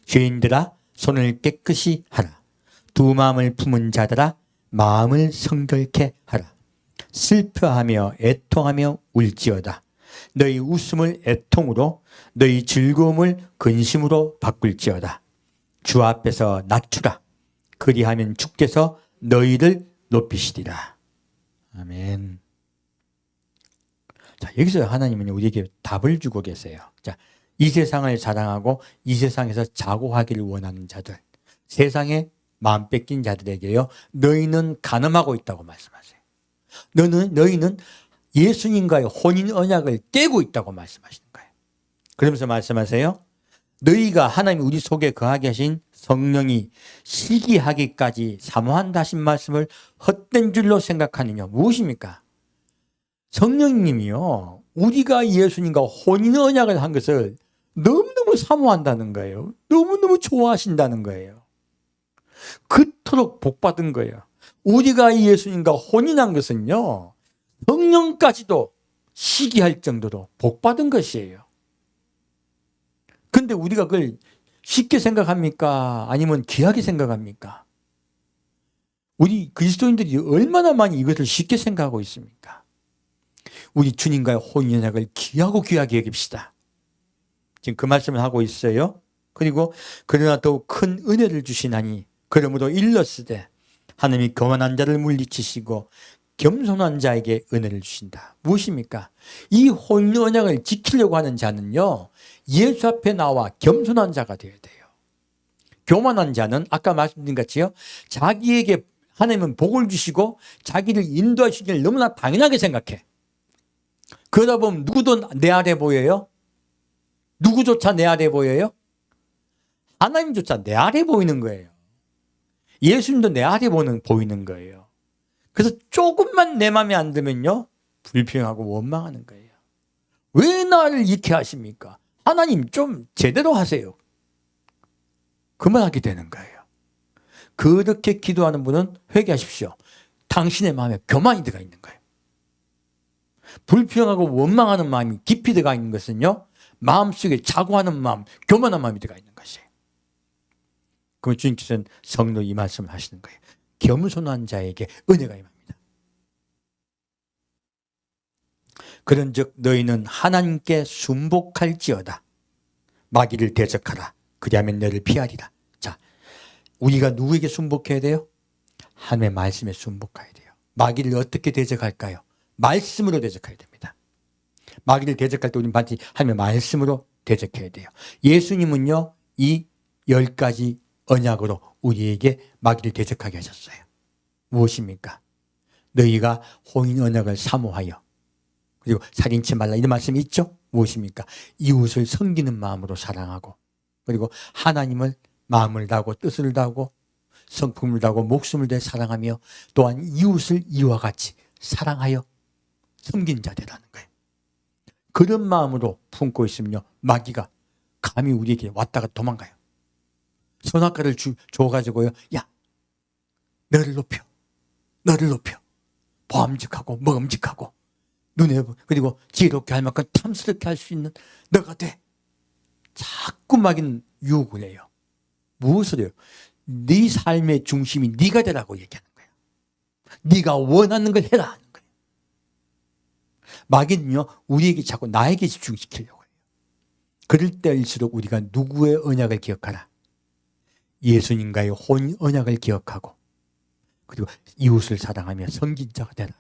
죄인들아 손을 깨끗이 하라. 두 마음을 품은 자들아 마음을 성결케 하라. 슬퍼하며 애통하며 울지어다. 너희 웃음을 애통으로 너희 즐거움을 근심으로 바꿀지어다. 주 앞에서 낮추라. 그리하면 주께서 너희를 높이시리라. 아멘. 자, 여기서 하나님은 우리에게 답을 주고 계세요. 자, 이 세상을 자랑하고 이 세상에서 자고하기를 원하는 자들, 세상에 마음 뺏긴 자들에게요, 너희는 간음하고 있다고 말씀하세요. 너희는 예수님과의 혼인 언약을 깨고 있다고 말씀하시는 거예요. 그러면서 말씀하세요. 너희가 하나님이 우리 속에 거하게 하신 성령이 시기하기까지 사모한다 하신 말씀을 헛된 줄로 생각하느냐. 무엇입니까? 성령님이요, 우리가 예수님과 혼인 언약을 한 것을 너무너무 사모한다는 거예요. 너무너무 좋아하신다는 거예요. 그토록 복받은 거예요. 우리가 예수님과 혼인한 것은요, 성령까지도 시기할 정도로 복받은 것이에요. 근데 우리가 그걸 쉽게 생각합니까? 아니면 귀하게 생각합니까? 우리 그리스도인들이 얼마나 많이 이것을 쉽게 생각하고 있습니까? 우리 주님과의 혼인 언약을 귀하게 여깁시다. 지금 그 말씀을 하고 있어요. 그리고 그러나 더욱 큰 은혜를 주시나니 그러므로 일렀으되 하나님이 거만한 자를 물리치시고 겸손한 자에게 은혜를 주신다. 무엇입니까? 이 혼인 언약을 지키려고 하는 자는요, 예수 앞에 나와 겸손한 자가 되어야 돼요. 교만한 자는 아까 말씀드린 것이요, 자기에게 하나님은 복을 주시고 자기를 인도하시기를 너무나 당연하게 생각해. 그러다 보면 누구도 내 아래 보여요? 누구조차 내 아래 보여요? 하나님조차 내 아래 보이는 거예요. 예수님도 내 아래 보이는 거예요. 그래서 조금만 내 마음에 안 들면요, 불평하고 원망하는 거예요. 왜 나를 이렇게 하십니까? 하나님 좀 제대로 하세요. 그만하게 되는 거예요. 그렇게 기도하는 분은 회개하십시오. 당신의 마음에 교만이 들어가 있는 거예요. 불평하고 원망하는 마음이 깊이 들어가 있는 것은요, 마음속에 자고하는 마음, 교만한 마음이 들어가 있는 것이에요. 그럼 주님께서는 성도 이 말씀을 하시는 거예요. 겸손한 자에게 은혜가 임합니다. 그런즉 너희는 하나님께 순복할지어다. 마귀를 대적하라. 그리하면 너를 피하리라. 자, 우리가 누구에게 순복해야 돼요? 하나님의 말씀에 순복해야 돼요. 마귀를 어떻게 대적할까요? 말씀으로 대적해야 됩니다. 마귀를 대적할 때 우리는 반드시 하나님의 말씀으로 대적해야 돼요. 예수님은요, 이 10가지 언약으로 우리에게 마귀를 대적하게 하셨어요. 무엇입니까? 너희가 혼인 언약을 사모하여, 그리고 살인치 말라, 이런 말씀이 있죠? 무엇입니까? 이웃을 섬기는 마음으로 사랑하고, 그리고 하나님을 마음을 다하고 뜻을 다하고 성품을 다하고 목숨을 다해 사랑하며 또한 이웃을 이와 같이 사랑하여 섬긴 자들이라는 거예요. 그런 마음으로 품고 있으면요, 마귀가 감히 우리에게 왔다가 도망가요. 선악과를 줘가지고요, 야, 너를 높여 보암직하고 먹음직하고 눈에, 그리고 지혜롭게 할 만큼 탐스럽게 할 수 있는 너가 돼. 자꾸 마귀는 유혹을 해요. 무엇을 해요? 네 삶의 중심이 네가 되라고 얘기하는 거예요. 네가 원하는 걸 해라 하는 거예요. 마귀는요, 우리에게 자꾸 나에게 집중시키려고 해요. 그럴 때일수록 우리가 누구의 언약을 기억하라? 예수님과의 혼인 언약을 기억하고, 그리고 이웃을 사랑하며 섬긴 자가 되라.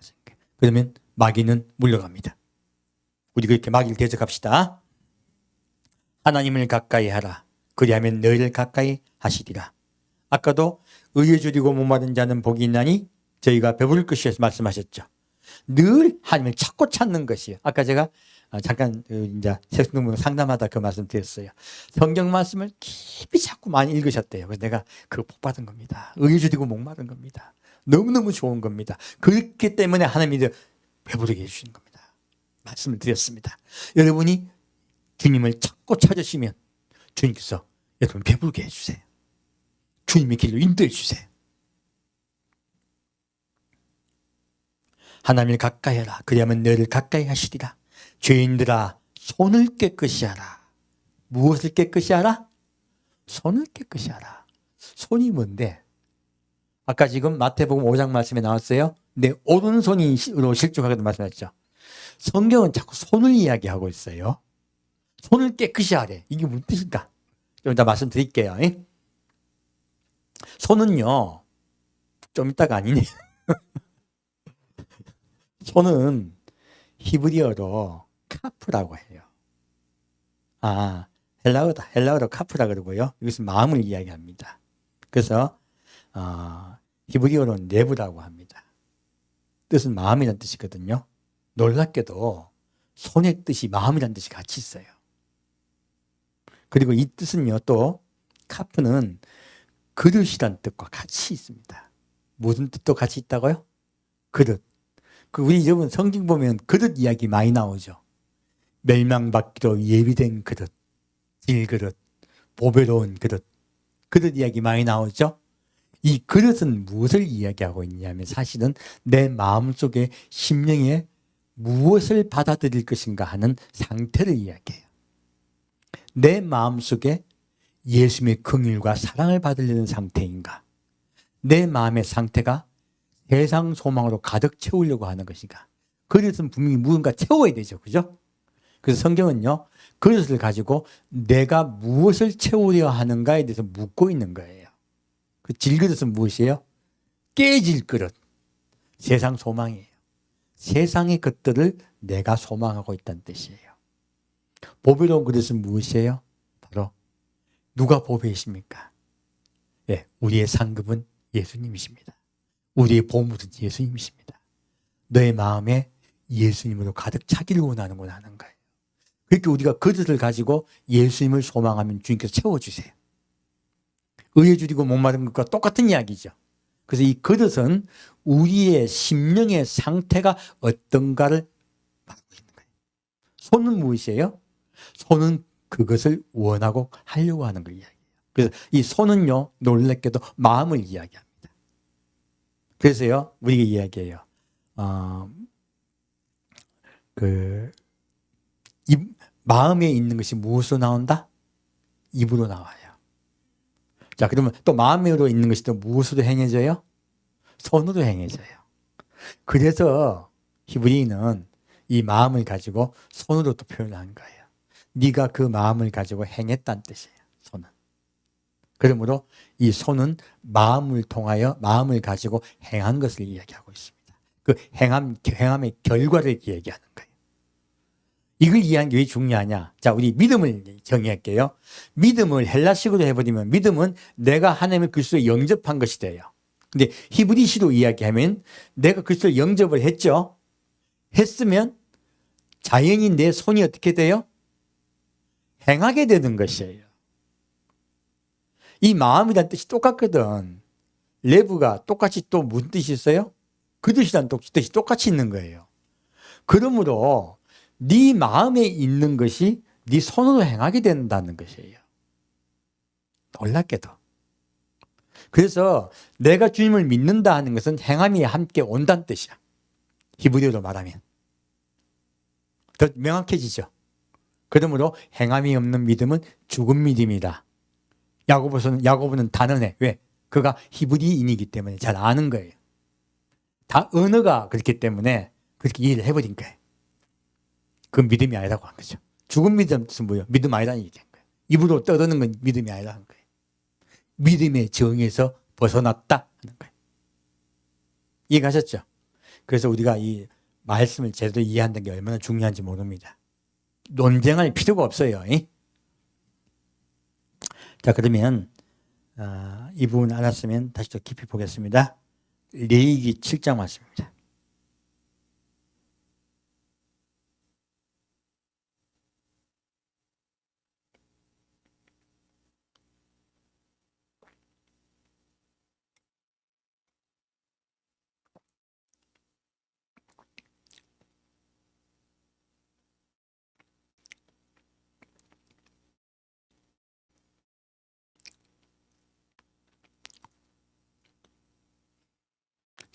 그러면 마귀는 물러갑니다. 우리 그렇게 마귀를 대적합시다. 하나님을 가까이 하라. 그리하면 너희를 가까이 하시리라. 아까도 의에 줄이고 목마른 자는 복이 있나니 저희가 배부를 것이라 말씀하셨죠. 늘 하나님을 찾고 찾는 것이에요. 아까 제가 잠깐 이제 새송동 상담하다 그 말씀 드렸어요. 성경 말씀을 깊이 자꾸 많이 읽으셨대요. 그래서 내가 그거 복 받은 겁니다. 의에 줄이고 목마른 겁니다. 너무너무 좋은 겁니다. 그렇기 때문에 하나님이 배부르게 해주시는 겁니다. 말씀을 드렸습니다. 여러분이 주님을 찾고 찾으시면 주님께서 여러분 배부르게 해주세요. 주님의 길로 인도해 주세요. 하나님을 가까이 하라. 그리하면 너를 가까이 하시리라. 죄인들아, 손을 깨끗이 하라. 무엇을 깨끗이 하라? 손을 깨끗이 하라. 손이 뭔데? 아까 지금 마태복음 5장 말씀에 나왔어요. 내 오른손으로 실족하게도 말씀하셨죠. 성경은 자꾸 손을 이야기하고 있어요. 손을 깨끗이 하래. 이게 무슨 뜻일까? 좀 이따 말씀드릴게요. 손은요, 좀 이따가 아니네. 손은 히브리어로 카프라고 해요. 헬라어로 카프라 그러고요. 이것은 마음을 이야기합니다. 그래서 히브리어로는 네브라고 합니다. 뜻은 마음이라는 뜻이거든요. 놀랍게도 손의 뜻이 마음이라는 뜻이 같이 있어요. 그리고 이 뜻은요, 또 카프는 그릇이란 뜻과 같이 있습니다. 무슨 뜻도 같이 있다고요? 그릇. 우리 여러분 성경 보면 그릇 이야기 많이 나오죠. 멸망받기로 예비된 그릇, 질그릇, 보배로운 그릇. 그릇 이야기 많이 나오죠. 이 그릇은 무엇을 이야기하고 있냐면 사실은 내 마음속에 심령에 무엇을 받아들일 것인가 하는 상태를 이야기해요. 내 마음속에 예수님의 긍휼과 사랑을 받으려는 상태인가? 내 마음의 상태가 세상 소망으로 가득 채우려고 하는 것인가? 그릇은 분명히 무언가 채워야 되죠. 그죠? 그래서 성경은요, 그릇을 가지고 내가 무엇을 채우려 하는가에 대해서 묻고 있는 거예요. 그 질그릇은 무엇이에요? 깨질 그릇. 세상 소망이에요. 세상의 것들을 내가 소망하고 있다는 뜻이에요. 보배로운 그릇은 무엇이에요? 바로 누가 보배이십니까? 예, 우리의 상급은 예수님이십니다. 우리의 보물은 예수님이십니다. 너의 마음에 예수님으로 가득 차기를 원하는구나 하는 거예요. 그렇게 우리가 그릇을 가지고 예수님을 소망하면 주님께서 채워주세요. 의에 줄이고 목마른 것과 똑같은 이야기죠. 그래서 이 그릇은 우리의 심령의 상태가 어떤가를 말하고 있는 거예요. 손은 무엇이에요? 손은 그것을 원하고 하려고 하는 걸 이야기해요. 그래서 이 손은요, 놀랍게도 마음을 이야기합니다. 그래서요, 우리가 이야기해요. 이 마음에 있는 것이 무엇으로 나온다? 입으로 나와요. 자, 그러면 또 마음으로 있는 것이 또 무엇으로 행해져요? 손으로 행해져요. 그래서 히브리인은 이 마음을 가지고 손으로 또 표현한 거예요. 네가 그 마음을 가지고 행했다는 뜻이에요. 손은. 그러므로 이 손은 마음을 통하여 마음을 가지고 행한 것을 이야기하고 있습니다. 그 행함의 결과를 이야기하는 거예요. 이걸 이해하는 게 왜 중요하냐? 자, 우리 믿음을 정의할게요. 믿음을 헬라식으로 해버리면 믿음은 내가 하나님을 그리스도에 영접한 것이 돼요. 근데 히브리시로 이야기하면 내가 그리스도를 영접을 했죠. 했으면 자연히 내 손이 어떻게 돼요? 행하게 되는 것이에요. 이 마음이라는 뜻이 똑같거든. 레브가 똑같이 또 무슨 뜻이 있어요? 그 뜻이란 뜻이 똑같이 있는 거예요. 그러므로 네 마음에 있는 것이 네 손으로 행하게 된다는 것이에요. 놀랍게도. 그래서 내가 주님을 믿는다 하는 것은 행함이 함께 온다는 뜻이야. 히브리어로 말하면. 더 명확해지죠. 그러므로 행함이 없는 믿음은 죽은 믿음이다. 야고보는 단언해. 왜? 그가 히브리인이기 때문에 잘 아는 거예요. 다 언어가 그렇기 때문에 그렇게 이해를 해버린 거예요. 그건 믿음이 아니라고 한 거죠. 죽은 믿음 뜻은 뭐예요? 믿음 아니라는 얘기인 거예요. 입으로 떠드는 건 믿음이 아니라는 거예요. 믿음의 정에서 벗어났다 하는 거예요. 이해가셨죠? 그래서 우리가 이 말씀을 제대로 이해한다는 게 얼마나 중요한지 모릅니다. 논쟁할 필요가 없어요. 자, 그러면 이 부분 알았으면 다시 더 깊이 보겠습니다. 레위기 7장 말씀입니다.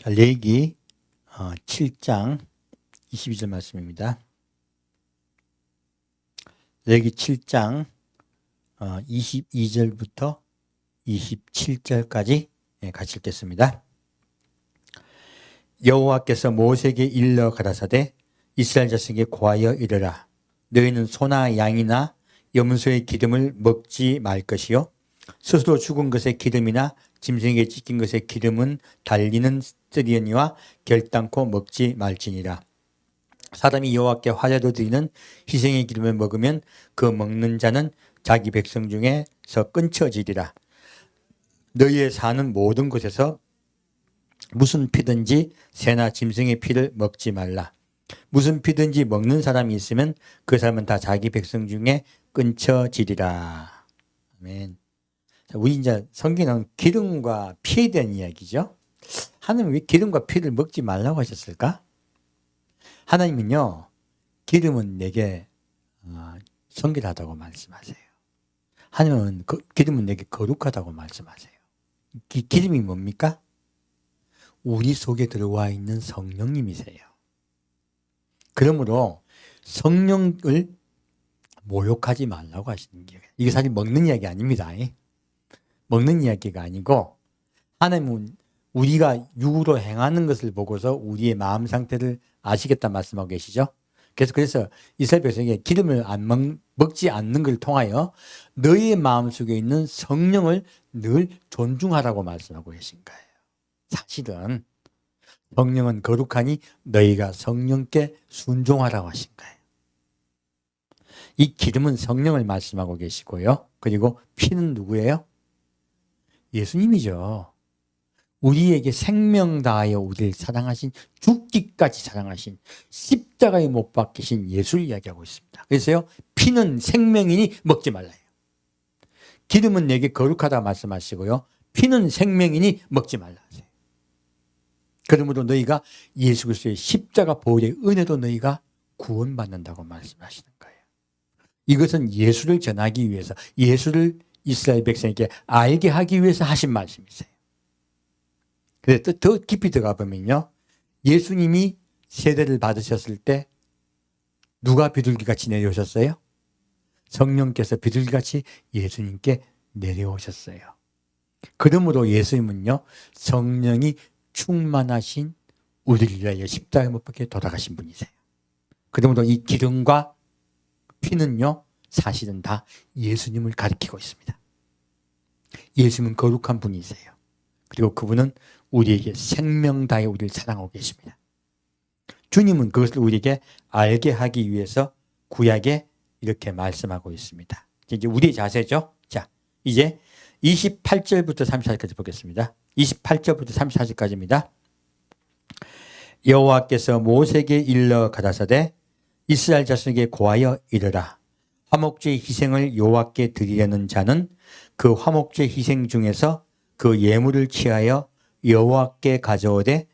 자, 레위기 7장 22절 말씀입니다. 레위기 7장 22절부터 27절까지 같이 읽겠습니다. 여호와께서 모세에게 일러 가라사대 이스라엘 자손에게 고하여 이르라. 너희는 소나 양이나 염소의 기름을 먹지 말 것이요 스스로 죽은 것의 기름이나 짐승에게 찢긴 것의 기름은 달리는 쓰리언니와 결단코 먹지 말지니라. 사람이 여호와께 화제로 드리는 희생의 기름을 먹으면 그 먹는 자는 자기 백성 중에서 끊쳐지리라. 너희의 사는 모든 곳에서 무슨 피든지 새나 짐승의 피를 먹지 말라. 무슨 피든지 먹는 사람이 있으면 그 사람은 다 자기 백성 중에 끊쳐지리라. 아멘. 자, 우리 이제 성경은 기름과 피에 대한 이야기죠. 하나님은 왜 기름과 피를 먹지 말라고 하셨을까? 하나님은요, 기름은 내게 성결하다고 말씀하세요. 하나님은 기름은 내게 거룩하다고 말씀하세요. 기름이 뭡니까? 우리 속에 들어와 있는 성령님이세요. 그러므로 성령을 모욕하지 말라고 하시는 거예요. 이게 사실 먹는 이야기 아닙니다. 먹는 이야기가 아니고 하나님은 우리가 육으로 행하는 것을 보고서 우리의 마음 상태를 아시겠다 말씀하고 계시죠. 그래서 이스라엘 백성에게 기름을 먹지 않는 것을 통하여 너희의 마음속에 있는 성령을 늘 존중하라고 말씀하고 계신 거예요. 사실은 성령은 거룩하니 너희가 성령께 순종하라고 하신 거예요. 이 기름은 성령을 말씀하고 계시고요. 그리고 피는 누구예요? 예수님이죠. 우리에게 생명 다하여 우리를 사랑하신, 죽기까지 사랑하신, 십자가에 못 박히신 예수를 이야기하고 있습니다. 그래서요, 피는 생명이니 먹지 말라요. 기름은 내게 거룩하다 말씀하시고요, 피는 생명이니 먹지 말라 하세요. 그러므로 너희가 예수 그리스도의 십자가 보혈의 은혜로 너희가 구원받는다고 말씀하시는 거예요. 이것은 예수를 전하기 위해서, 예수를 이스라엘 백성에게 알게 하기 위해서 하신 말씀이세요. 그래서 더 깊이 들어가 보면요, 예수님이 세례를 받으셨을 때 누가 비둘기같이 내려오셨어요? 성령께서 비둘기같이 예수님께 내려오셨어요. 그러므로 예수님은요, 성령이 충만하신 우리를 위하여 십자가에 못 박혀 돌아가신 분이세요. 그러므로 이 기름과 피는요, 사실은 다 예수님을 가리키고 있습니다. 예수님은 거룩한 분이세요. 그리고 그분은 우리에게 생명 다해 우리를 사랑하고 계십니다. 주님은 그것을 우리에게 알게 하기 위해서 구약에 이렇게 말씀하고 있습니다. 이제 우리의 자세죠. 자, 이제 28절부터 34절까지 보겠습니다. 28절부터 34절까지입니다. 여호와께서 모세에게 일러 가라사대 이스라엘 자손에게 고하여 이르라. 화목제의 희생을 여호와께 드리려는 자는 그 화목제 희생 중에서 그 예물을 취하여 여호와께 가져오되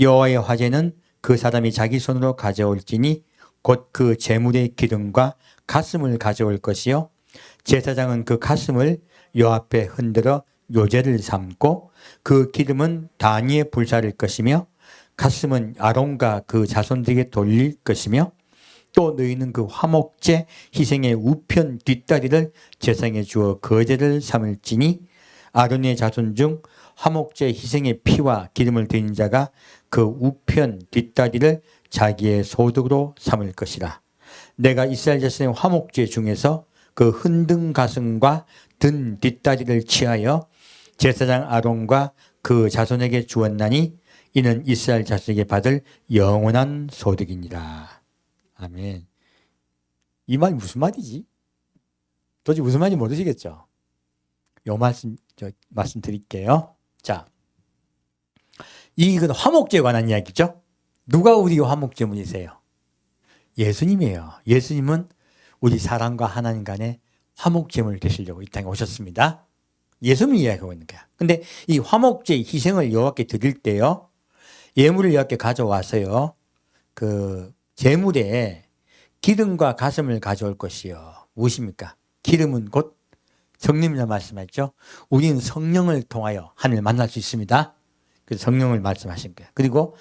여호와의 화제는 그 사람이 자기 손으로 가져올지니 곧 그 제물의 기름과 가슴을 가져올 것이요 제사장은 그 가슴을 여호와 앞에 흔들어 요제를 삼고 그 기름은 단위에 불사를 것이며 가슴은 아론과 그 자손들에게 돌릴 것이며 또 너희는 그 화목제 희생의 우편 뒷다리를 제사장에 주어 거제를 삼을지니 아론의 자손 중 화목제 희생의 피와 기름을 드린 자가 그 우편 뒷다리를 자기의 소득으로 삼을 것이라. 내가 이스라엘 자손의 화목제 중에서 그 흔든 가슴과 든 뒷다리를 취하여 제사장 아론과 그 자손에게 주었나니 이는 이스라엘 자손에게 받을 영원한 소득이니라. 아멘. 이 말이 무슨 말이지? 도대체 무슨 말인지 모르시겠죠? 요 말씀 드릴게요. 자, 이건 화목제에 관한 이야기죠. 누가 우리 화목제물이세요? 예수님이에요. 예수님은 우리 사람과 하나님 간에 화목제물을 되시려고 이 땅에 오셨습니다. 예수님이 이야기하고 있는 거야. 근데 이 화목제의 희생을 여호와께 드릴 때요, 예물을 여호와께 가져와서요, 그 제물에 기름과 가슴을 가져올 것이요. 무엇입니까? 기름은 곧 성령이라 말씀했죠. 우리는 성령을 통하여 하나님을 만날 수 있습니다. 그래서 성령을 말씀하신 거예요. 그리고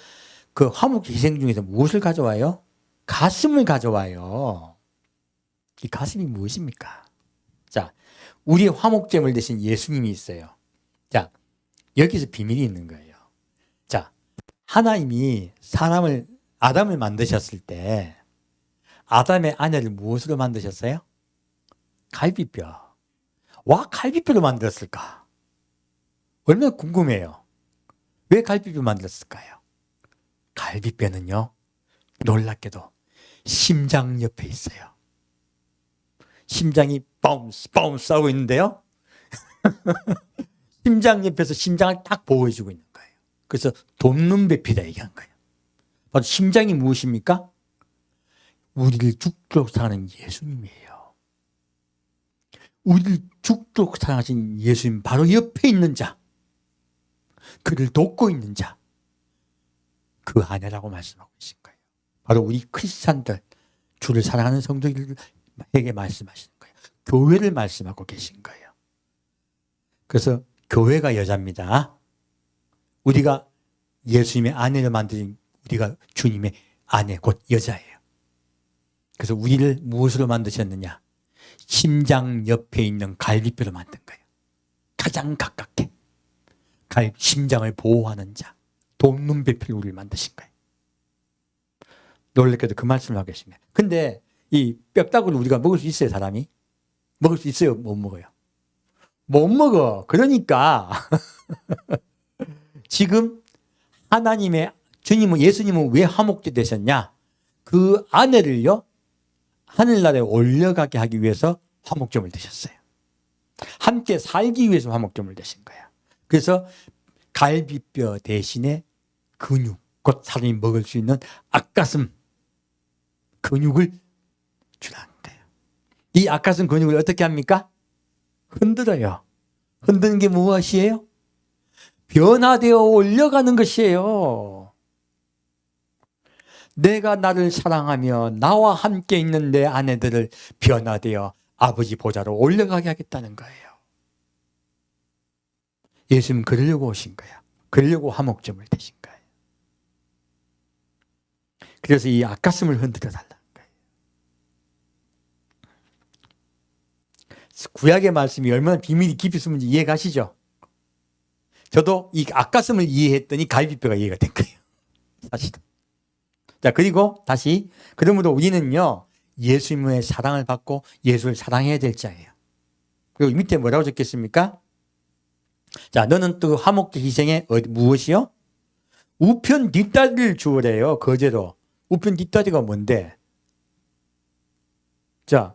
그 화목 희생 중에서 무엇을 가져와요? 가슴을 가져와요. 이 가슴이 무엇입니까? 자, 우리의 화목제물 대신 예수님이 있어요. 자, 여기서 비밀이 있는 거예요. 자, 하나님이 아담을 만드셨을 때 아담의 아내를 무엇으로 만드셨어요? 갈비뼈. 와, 갈비뼈로 만들었을까? 얼마나 궁금해요. 왜 갈비뼈 만들었을까요? 갈비뼈는요, 놀랍게도 심장 옆에 있어요. 심장이 바운스 하고 있는데요. 심장 옆에서 심장을 딱 보호해주고 있는 거예요. 그래서 돕는 배피다 얘기한 거예요. 바로 심장이 무엇입니까? 우리를 죽도록 사랑하는 예수님이에요. 우리를 죽도록 사랑하신 예수님 바로 옆에 있는 자, 그를 돕고 있는 자, 그 아내라고 말씀하고 계신 거예요. 바로 우리 크리스찬들, 주를 사랑하는 성도들에게 말씀하시는 거예요. 교회를 말씀하고 계신 거예요. 그래서 교회가 여자입니다. 우리가 예수님의 아내를 만드신 우리가 주님의 아내 곧 여자예요. 그래서 우리를 무엇으로 만드셨느냐? 심장 옆에 있는 갈비뼈로 만든 거예요. 가장 가깝게 심장을 보호하는 자, 돕는 배필로 우리를 만드신 거예요. 놀랍게도 그 말씀을 하고 계신 거예요. 근데 이 뼈다구를 우리가 먹을 수 있어요, 사람이? 먹을 수 있어요, 못 먹어요? 못 먹어. 그러니까 지금 하나님의 주님은, 예수님은 왜 화목제 되셨냐? 그 아내를요, 하늘나라에 올려가게 하기 위해서 화목제물 드셨어요. 함께 살기 위해서 화목제물 드신 거야. 그래서 갈비뼈 대신에 근육, 곧 사람이 먹을 수 있는 앞가슴 근육을 주라는 거예요. 이 앞가슴 근육을 어떻게 합니까? 흔들어요. 흔드는 게 무엇이에요? 변화되어 올려가는 것이에요. 내가 나를 사랑하며 나와 함께 있는 내 아내들을 변화되어 아버지 보좌로 올려가게 하겠다는 거예요. 예수님은 그러려고 오신 거야. 그러려고 화목제물 되신 거예요. 그래서 이 앞가슴을 흔들어 달라는 거예요. 구약의 말씀이 얼마나 비밀이 깊이 숨은지 이해 가시죠? 저도 이 앞가슴을 이해했더니 갈비뼈가 이해가 된 거예요. 사실은. 자, 그리고 다시, 그러므로 우리는요, 예수님의 사랑을 받고 예수를 사랑해야 될 자예요. 그리고 밑에 뭐라고 적혔습니까? 자, 너는 또 화목제 희생에 무엇이요? 우편 뒷다리를 주우래요. 거제로. 우편 뒷다리가 뭔데? 자,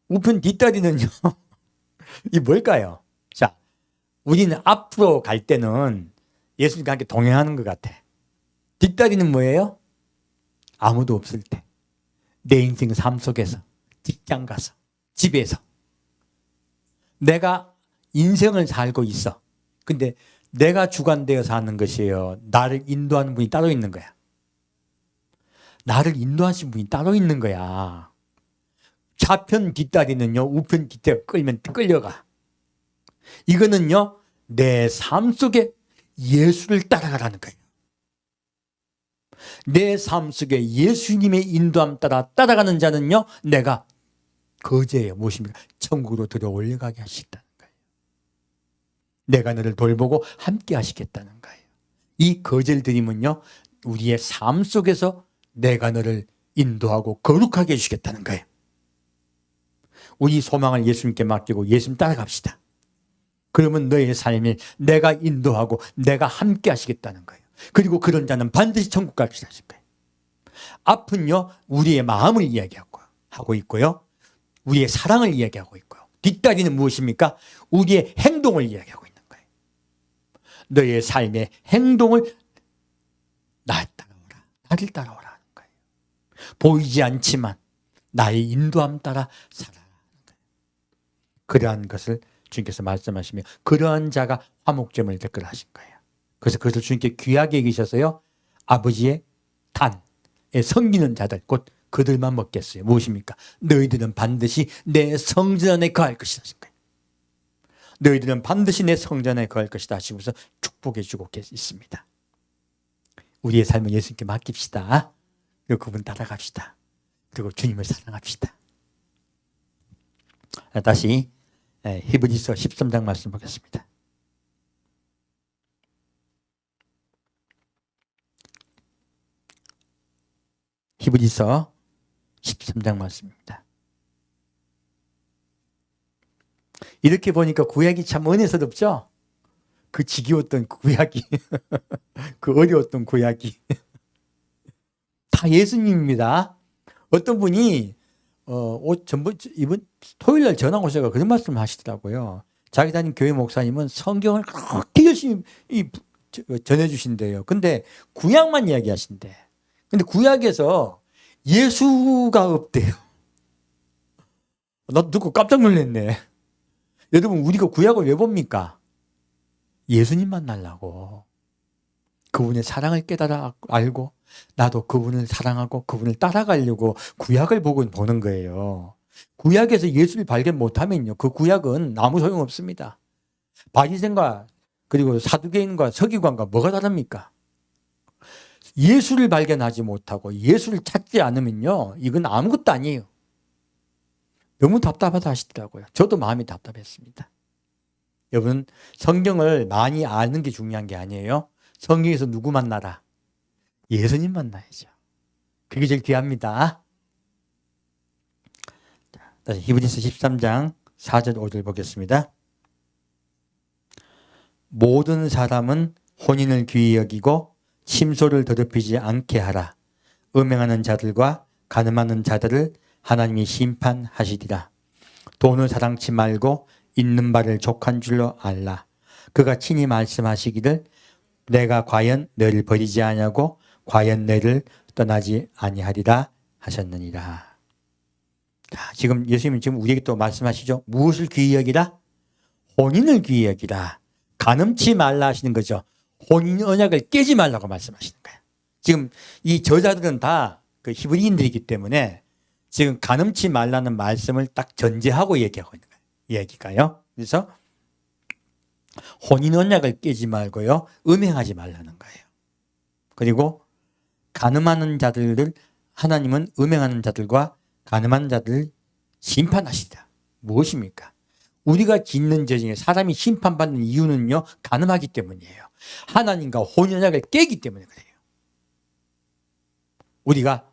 우편 뒷다리는요, 이 뭘까요? 자, 우리는 앞으로 갈 때는 예수님과 함께 동행하는 것 같아. 뒷다리는 뭐예요? 아무도 없을 때, 내 인생 삶 속에서, 직장 가서, 집에서 내가 인생을 살고 있어. 근데 내가 주관되어 사는 것이에요. 나를 인도하는 분이 따로 있는 거야. 나를 인도하신 분이 따로 있는 거야. 좌편 뒷다리는요, 우편 뒷다리가 끌면 끌려가. 이거는요, 내 삶 속에 예수를 따라가라는 거예요. 내 삶 속에 예수님의 인도함 따라 따라가는 자는요, 내가 거제예요. 무엇입니까? 천국으로 들어 올려가게 하시겠다는 거예요. 내가 너를 돌보고 함께 하시겠다는 거예요. 이 거제를 드리면요, 우리의 삶 속에서 내가 너를 인도하고 거룩하게 해주시겠다는 거예요. 우리 소망을 예수님께 맡기고 예수님 따라갑시다. 그러면 너의 삶을 내가 인도하고 내가 함께 하시겠다는 거예요. 그리고 그런 자는 반드시 천국 갈 것이다 하실 거예요. 앞은요, 우리의 마음을 이야기하고 있고요, 우리의 사랑을 이야기하고 있고요. 뒷다리는 무엇입니까? 우리의 행동을 이야기하고 있는 거예요. 너의 삶의 행동을 나를 따라오라 하는 거예요. 보이지 않지만 나의 인도함 따라 살아가는 거예요. 그러한 것을 주님께서 말씀하시며 그러한 자가 화목제물을 될 하신 거예요. 그래서 그것을 주님께 귀하게 여기셔서요, 아버지의 단에 섬기는 자들, 곧 그들만 먹겠어요. 무엇입니까? 너희들은 반드시 내 성전 안에 거할 것이다 하신 거예요. 너희들은 반드시 내 성전 안에 거할 것이다 하시면서 축복해 주고 있습니다. 우리의 삶을 예수님께 맡깁시다. 그리고 그분 따라갑시다. 그리고 주님을 사랑합시다. 다시 히브리서 13장 말씀 보겠습니다. 히브리서 13장 말씀입니다. 이렇게 보니까 구약이 참 은혜스럽죠? 그 지겨웠던 구약이 그 어려웠던 구약이 다 예수님입니다. 어떤 분이 이번 토요일 날 전화 오셔서 그런 말씀을 하시더라고요. 자기 다닌 교회 목사님은 성경을 그렇게 열심히 전해주신대요. 근데 구약만 이야기하신대. 근데 구약에서 예수가 없대요. 나도 듣고 깜짝 놀랐네. 여러분, 우리가 구약을 왜 봅니까? 예수님 만나려고. 그분의 사랑을 깨달아 알고 나도 그분을 사랑하고 그분을 따라가려고 구약을 보는 거예요. 구약에서 예수를 발견 못하면요, 그 구약은 아무 소용없습니다. 바리새인과 그리고 사두개인과 서기관과 뭐가 다릅니까? 예수를 발견하지 못하고 예수를 찾지 않으면요, 이건 아무것도 아니에요. 너무 답답하다 하시더라고요. 저도 마음이 답답했습니다. 여러분, 성경을 많이 아는 게 중요한 게 아니에요. 성경에서 누구 만나라? 예수님 만나야죠. 그게 제일 귀합니다. 다시 히브리서 13장 4절 5절 보겠습니다. 모든 사람은 혼인을 귀히 여기고 침소를 더럽히지 않게 하라. 음행하는 자들과 간음하는 자들을 하나님이 심판하시리라. 돈을 사랑치 말고 있는 바를 족한 줄로 알라. 그가 친히 말씀하시기를 내가 과연 너를 버리지 아니하고 과연 너를 떠나지 아니하리라 하셨느니라. 자, 지금 예수님은 지금 우리에게 또 말씀하시죠. 무엇을 귀히 여기라? 혼인을 귀히 여기라. 간음치 말라 하시는 거죠. 혼인 언약을 깨지 말라고 말씀하시는 거예요. 지금 이 저자들은 다 그 히브리인들이기 때문에 지금 간음치 말라는 말씀을 딱 전제하고 얘기하고 있는 거예요. 얘기가요. 그래서 혼인 언약을 깨지 말고요, 음행하지 말라는 거예요. 그리고 간음하는 자들을 하나님은 음행하는 자들과 간음하는 자들을 심판하시다. 무엇입니까? 우리가 짓는 죄 중에 사람이 심판받는 이유는요, 간음하기 때문이에요. 하나님과 혼인 언약을 깨기 때문에 그래요. 우리가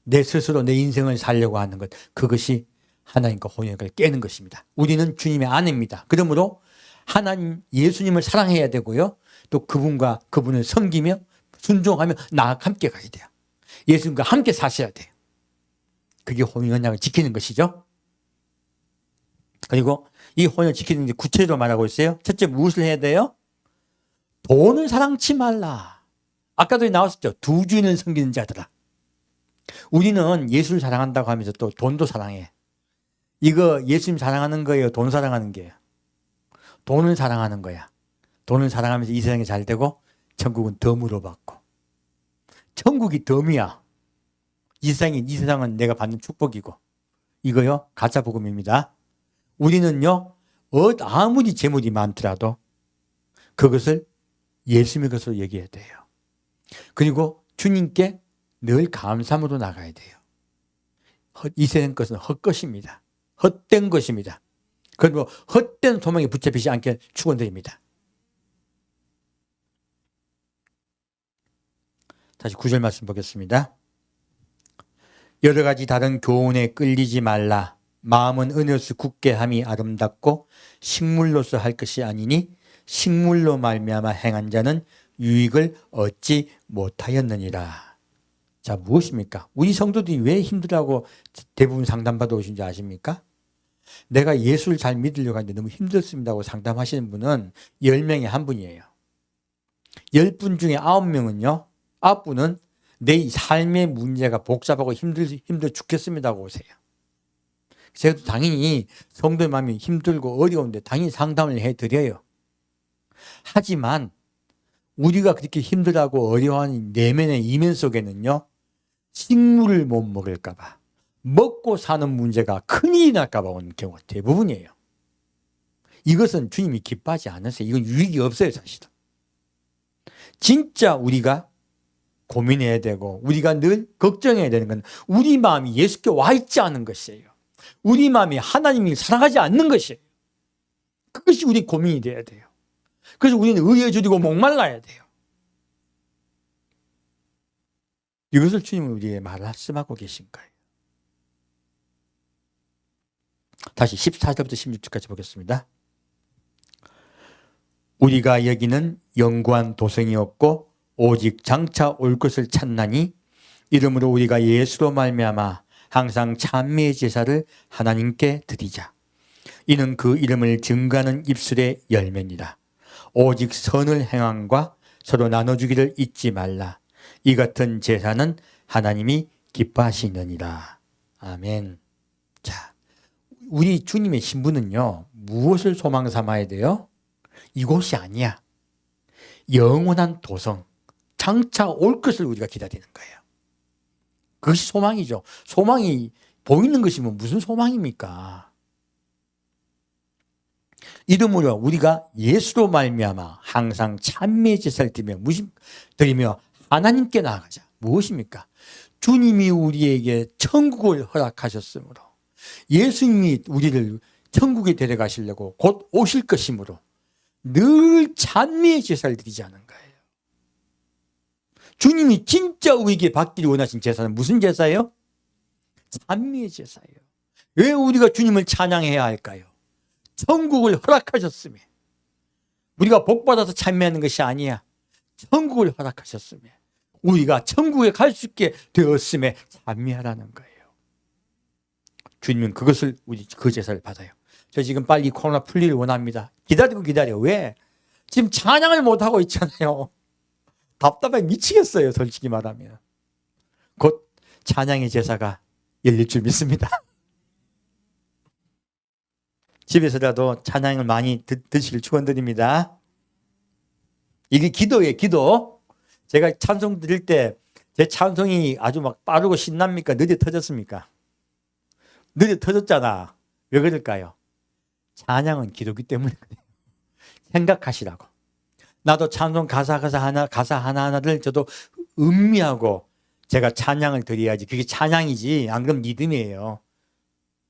내 스스로 내 인생을 살려고 하는 것, 그것이 하나님과 혼인 언약을 깨는 것입니다. 우리는 주님의 아내입니다. 그러므로 하나님 예수님을 사랑해야 되고요, 또 그분을 섬기며 순종하며 나와 함께 가야 돼요. 예수님과 함께 사셔야 돼요. 그게 혼인 언약을 지키는 것이죠. 그리고 이 혼인을 지키는 게 구체적으로 말하고 있어요. 첫째, 무엇을 해야 돼요? 돈을 사랑치 말라. 아까도 나왔었죠. 두 주인을 섬기는 자들아. 우리는 예수를 사랑한다고 하면서 또 돈도 사랑해. 이거 예수님 사랑하는 거예요? 돈 사랑하는 거예요? 돈을 사랑하는 거야. 돈을 사랑하면서 이 세상이 잘 되고 천국은 덤으로 받고. 천국이 덤이야. 이 세상은 내가 받는 축복이고. 이거요, 가짜 복음입니다. 우리는요, 아무리 재물이 많더라도 그것을 예수님의 것으로 얘기해야 돼요. 그리고 주님께 늘 감사함으로 나가야 돼요. 이 세상 것은 헛것입니다. 헛된 것입니다. 그리고 헛된 소망에 붙잡히지 않게 축원드립니다. 다시 9절 말씀 보겠습니다. 여러 가지 다른 교훈에 끌리지 말라. 마음은 은혜로서 굳게 함이 아름답고 식물로서 할 것이 아니니 식물로 말미암아 행한 자는 유익을 얻지 못하였느니라. 자, 무엇입니까? 우리 성도들이 왜 힘들다고 대부분 상담받아 오신지 아십니까? 내가 예수를 잘 믿으려고 하는데 너무 힘들습니다고 상담하시는 분은 10명에 1분이에요. 10분 중에 9명은요, 9분은 내 삶의 문제가 복잡하고 힘들어 죽겠습니다고 오세요. 제가 당연히 성도의 마음이 힘들고 어려운데 당연히 상담을 해드려요. 하지만 우리가 그렇게 힘들하고 어려워하는 내면의 이면 속에는요, 식물을 못 먹을까 봐, 먹고 사는 문제가 큰일이 날까 봐 오는 경우가 대부분이에요. 이것은 주님이 기뻐하지 않으세요. 이건 유익이 없어요, 사실은. 진짜 우리가 고민해야 되고 우리가 늘 걱정해야 되는 건 우리 마음이 예수께 와 있지 않은 것이에요. 우리 마음이 하나님을 사랑하지 않는 것이에요. 그것이 우리 고민이 돼야 돼요. 그래서 우리는 의에 줄이고 목말라야 돼요. 이것을 주님은 우리에게 말씀하고 계신 거예요. 다시 14절부터 16절까지 보겠습니다. 우리가 여기는 영구한 도성이 없고 오직 장차 올 것을 찾나니 이러므로 우리가 예수로 말미암아 항상 찬미의 제사를 하나님께 드리자. 이는 그 이름을 증거하는 입술의 열매니라. 오직 선을 행함과 서로 나눠주기를 잊지 말라. 이 같은 제사는 하나님이 기뻐하시느니라. 아멘. 자, 우리 주님의 신부는요, 무엇을 소망 삼아야 돼요? 이곳이 아니야. 영원한 도성, 장차 올 것을 우리가 기다리는 거예요. 그것이 소망이죠. 소망이 보이는 것이면 무슨 소망입니까? 이러므로 우리가 예수로 말미암아 항상 찬미의 제사를 드리며 하나님께 나아가자. 무엇입니까? 주님이 우리에게 천국을 허락하셨으므로, 예수님이 우리를 천국에 데려가시려고 곧 오실 것이므로 늘 찬미의 제사를 드리자는 거예요. 주님이 진짜 우리에게 받기를 원하신 제사는 무슨 제사예요? 찬미의 제사예요. 왜 우리가 주님을 찬양해야 할까요? 천국을 허락하셨으며, 우리가 복받아서 찬미하는 것이 아니야. 천국을 허락하셨으며, 우리가 천국에 갈 수 있게 되었음에 찬미하라는 거예요. 주님은 그것을, 그 제사를 받아요. 저 지금 빨리 코로나 풀리를 원합니다. 기다려. 왜? 지금 찬양을 못하고 있잖아요. 답답해 미치겠어요. 솔직히 말하면. 곧 찬양의 제사가 열릴 줄 믿습니다. 집에서라도 찬양을 많이 드시길 축원드립니다. 이게 기도예요. 기도. 제가 찬송 드릴 때 제 찬송이 아주 막 빠르고 신납니까? 느려 터졌습니까? 느려 터졌잖아. 왜 그럴까요? 찬양은 기도기 때문에 그래요. 생각하시라고. 나도 찬송 가사 하나하나를 저도 음미하고 제가 찬양을 드려야지. 그게 찬양이지. 안 그럼 리듬이에요.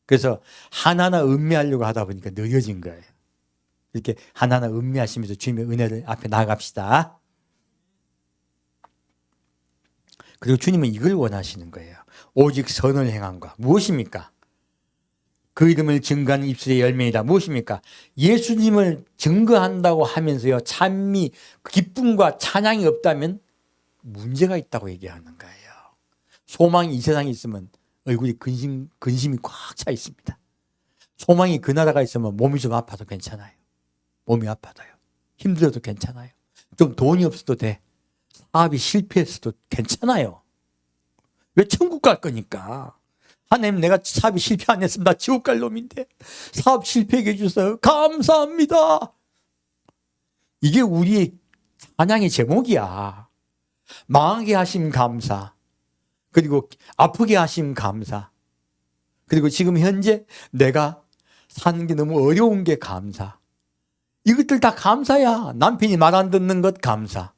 그래서 하나하나 음미하려고 하다 보니까 느려진 거예요. 이렇게 하나하나 음미하시면서 주님의 은혜를 앞에 나아갑시다. 그리고 주님은 이걸 원하시는 거예요. 오직 선을 행함과. 무엇입니까? 그 이름을 증거하는 입술의 열매이다. 무엇입니까? 예수님을 증거한다고 하면서요, 찬미, 기쁨과 찬양이 없다면 문제가 있다고 얘기하는 거예요. 소망이 이 세상에 있으면 얼굴이 근심이 꽉 차 있습니다. 소망이 그 나라가 있으면 몸이 좀 아파도 괜찮아요. 몸이 아파도요. 힘들어도 괜찮아요. 좀 돈이 없어도 돼. 사업이 실패했어도 괜찮아요. 왜? 천국 갈 거니까. 하나님, 내가 사업이 실패 안 했으면 나 지옥 갈 놈인데 사업 실패하게 해주세요. 감사합니다. 이게 우리의 찬양의 제목이야. 망하게 하심 감사. 그리고 아프게 하심 감사. 그리고 지금 현재 내가 사는 게 너무 어려운 게 감사. 이것들 다 감사야. 남편이 말 안 듣는 것 감사.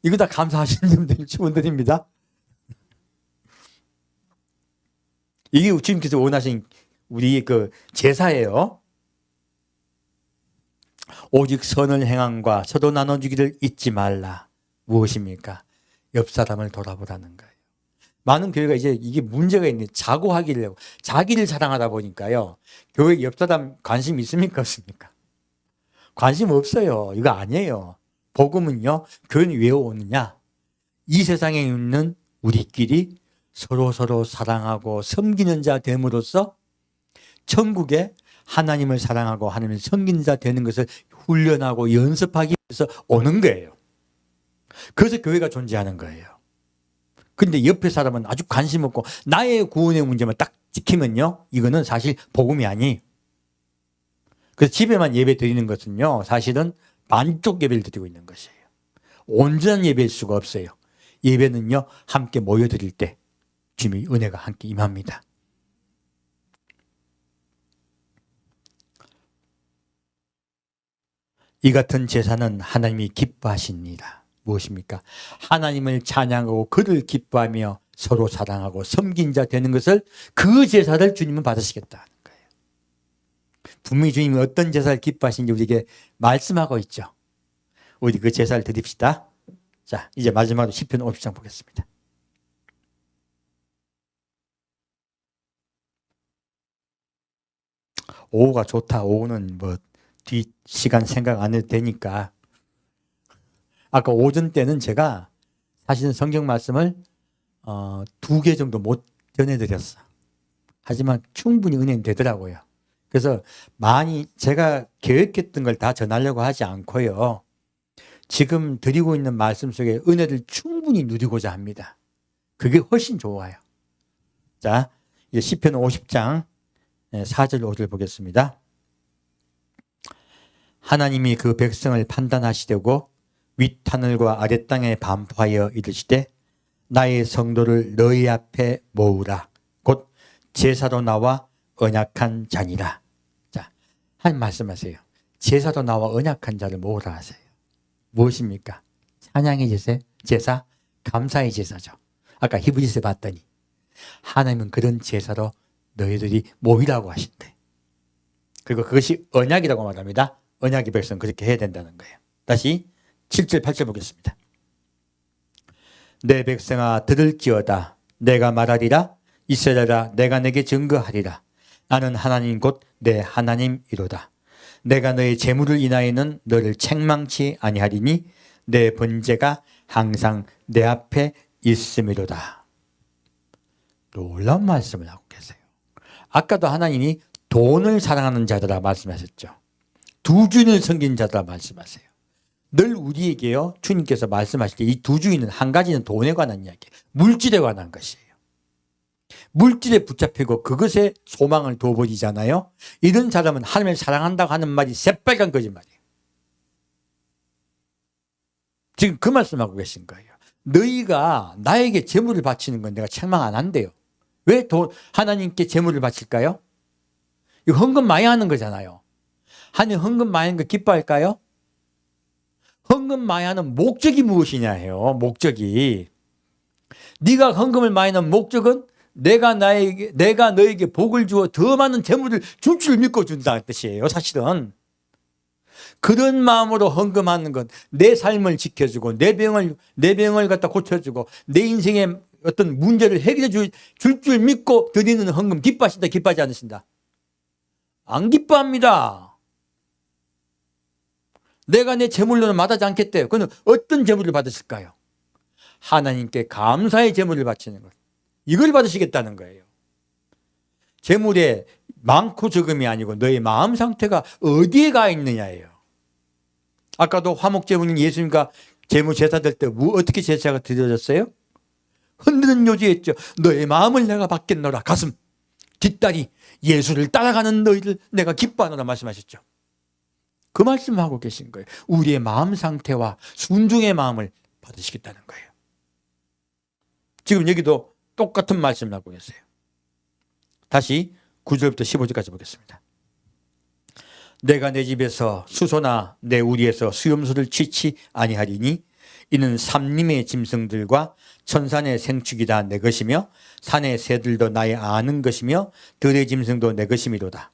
이거 다 감사하시는 분들 축원드립니다. 이게 주님께서 원하신 우리의 그 제사예요. 오직 선을 행함과 서로 나눠주기를 잊지 말라. 무엇입니까? 옆 사람을 돌아보라는 거예요. 많은 교회가 이제 이게 문제가 있는데 자기를 사랑하다 보니까요. 교회 옆 사람 관심 있습니까? 없습니까? 관심 없어요. 이거 아니에요. 복음은요, 교회는 왜 오느냐? 이 세상에 있는 우리끼리 서로 사랑하고 섬기는 자 됨으로써 천국에 하나님을 사랑하고 하나님을 섬기는 자 되는 것을 훈련하고 연습하기 위해서 오는 거예요. 그래서 교회가 존재하는 거예요. 근데 옆에 사람은 아주 관심 없고 나의 구원의 문제만 딱 지키면요, 이거는 사실 복음이 아니. 그래서 집에만 예배 드리는 것은요, 사실은 반쪽 예배를 드리고 있는 것이에요. 온전한 예배일 수가 없어요. 예배는요, 함께 모여드릴 때 주님의 은혜가 함께 임합니다. 이 같은 제사는 하나님이 기뻐하십니다. 무엇입니까? 하나님을 찬양하고 그를 기뻐하며 서로 사랑하고 섬긴 자 되는 것을, 그 제사를 주님은 받으시겠다는 거예요. 분명히 주님이 어떤 제사를 기뻐하시는지 우리에게 말씀하고 있죠. 우리 그 제사를 드립시다. 자, 이제 마지막으로 시편 50장 보겠습니다. 오후가 좋다. 오후는 뭐 뒷 시간 생각 안 해도 되니까. 아까 오전 때는 제가 사실은 성경 말씀을 2개 정도 못 전해드렸어. 하지만 충분히 은혜는 되더라고요. 그래서 많이 제가 계획했던 걸 다 전하려고 하지 않고요. 지금 드리고 있는 말씀 속에 은혜를 충분히 누리고자 합니다. 그게 훨씬 좋아요. 자, 이제 시편 50장 4절 5절 보겠습니다. 하나님이 그 백성을 판단하시려고 윗하늘과 아랫땅에 반포하여 이르시되 나의 성도를 너희 앞에 모으라. 곧 제사로 나와 언약한 자니라. 자, 하나님 말씀하세요. 제사로 나와 언약한 자를 모으라 하세요. 무엇입니까? 찬양의 제사, 감사의 제사죠. 아까 히브리서에 봤더니 하나님은 그런 제사로 너희들이 모이라고 하신대. 그리고 그것이 언약이라고 말합니다. 언약의 백성 그렇게 해야 된다는 거예요. 다시 7절 8절 보겠습니다. 내 백성아 들을지어다. 내가 말하리라. 이스라엘아 내가 내게 증거하리라. 나는 하나님 곧 내 하나님이로다. 내가 너의 재물을 인하여는 너를 책망치 아니하리니 내 번제가 항상 내 앞에 있음이로다. 놀라운 말씀을 하고 계세요. 아까도 하나님이 돈을 사랑하는 자들아 말씀하셨죠. 두 주인을 섬긴 자들아 말씀하세요. 늘 우리에게요 주님께서 말씀하실 때 이 두 주인은 한 가지는 돈에 관한 이야기, 물질에 관한 것이에요. 물질에 붙잡히고 그것에 소망을 둬버리잖아요. 이런 사람은 하나님을 사랑한다고 하는 말이 새빨간 거짓말이에요. 지금 그 말씀하고 계신 거예요. 너희가 나에게 재물을 바치는 건 내가 책망 안 한대요. 왜 하나님께 재물을 바칠까요? 이거 헌금 많이 하는 거잖아요. 하나님 헌금 많이 하는 거 기뻐할까요? 헌금 많이 하는 목적이 무엇이냐 해요. 목적이. 네가 헌금을 많이 하는 목적은 내가 너에게 복을 주어 더 많은 재물을 줄 줄 믿고 준다는 뜻이에요. 사실은. 그런 마음으로 헌금하는 건 내 삶을 지켜주고 내 병을 갖다 고쳐주고 내 인생의 어떤 문제를 해결해 줄 줄 믿고 드리는 헌금 기뻐하신다, 기뻐하지 않으신다? 안 기뻐합니다. 내가 내 재물로는 마다하지 않겠대요. 그는 어떤 재물을 받으실까요? 하나님께 감사의 재물을 바치는 것. 이걸 받으시겠다는 거예요. 재물에 많고 적음이 아니고 너의 마음 상태가 어디에 가 있느냐예요. 아까도 화목제물인 예수님과 재물 제사 될 때 어떻게 제사가 드려졌어요? 흔드는 요지했죠. 너의 마음을 내가 받겠노라. 가슴, 뒷다리, 예수를 따라가는 너희를 내가 기뻐하노라 말씀하셨죠. 그 말씀하고 계신 거예요. 우리의 마음 상태와 순종의 마음을 받으시겠다는 거예요. 지금 여기도 똑같은 말씀을 하고 계세요. 다시 9절부터 15절까지 보겠습니다. 내가 내 집에서 수소나 내 우리에서 수염소를 취치 아니하리니 이는 삼림의 짐승들과 천산의 생축이 다 내 것이며 산의 새들도 나의 아는 것이며 들의 짐승도 내 것이미로다.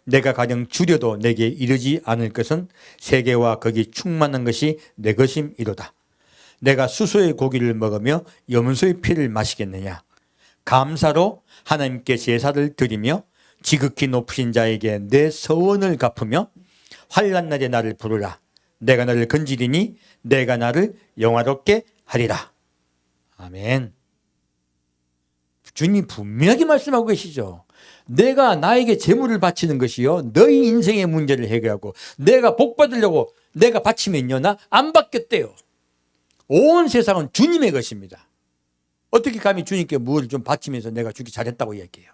내가 가령 줄여도 내게 이르지 않을 것은 세계와 거기 충만한 것이 내 것임이로다. 내가 수소의 고기를 먹으며 염소의 피를 마시겠느냐. 감사로 하나님께 제사를 드리며 지극히 높으신 자에게 내 서원을 갚으며 환난 날에 나를 부르라. 내가 너를 건지리니 내가 나를 영화롭게 하리라. 아멘. 주님이 분명하게 말씀하고 계시죠. 내가 나에게 재물을 바치는 것이요 너희 인생의 문제를 해결하고 내가 복 받으려고 내가 바치면요 나 안 받겠대요. 온 세상은 주님의 것입니다. 어떻게 감히 주님께 무엇을 좀 바치면서 내가 주기 잘했다고 얘기해요.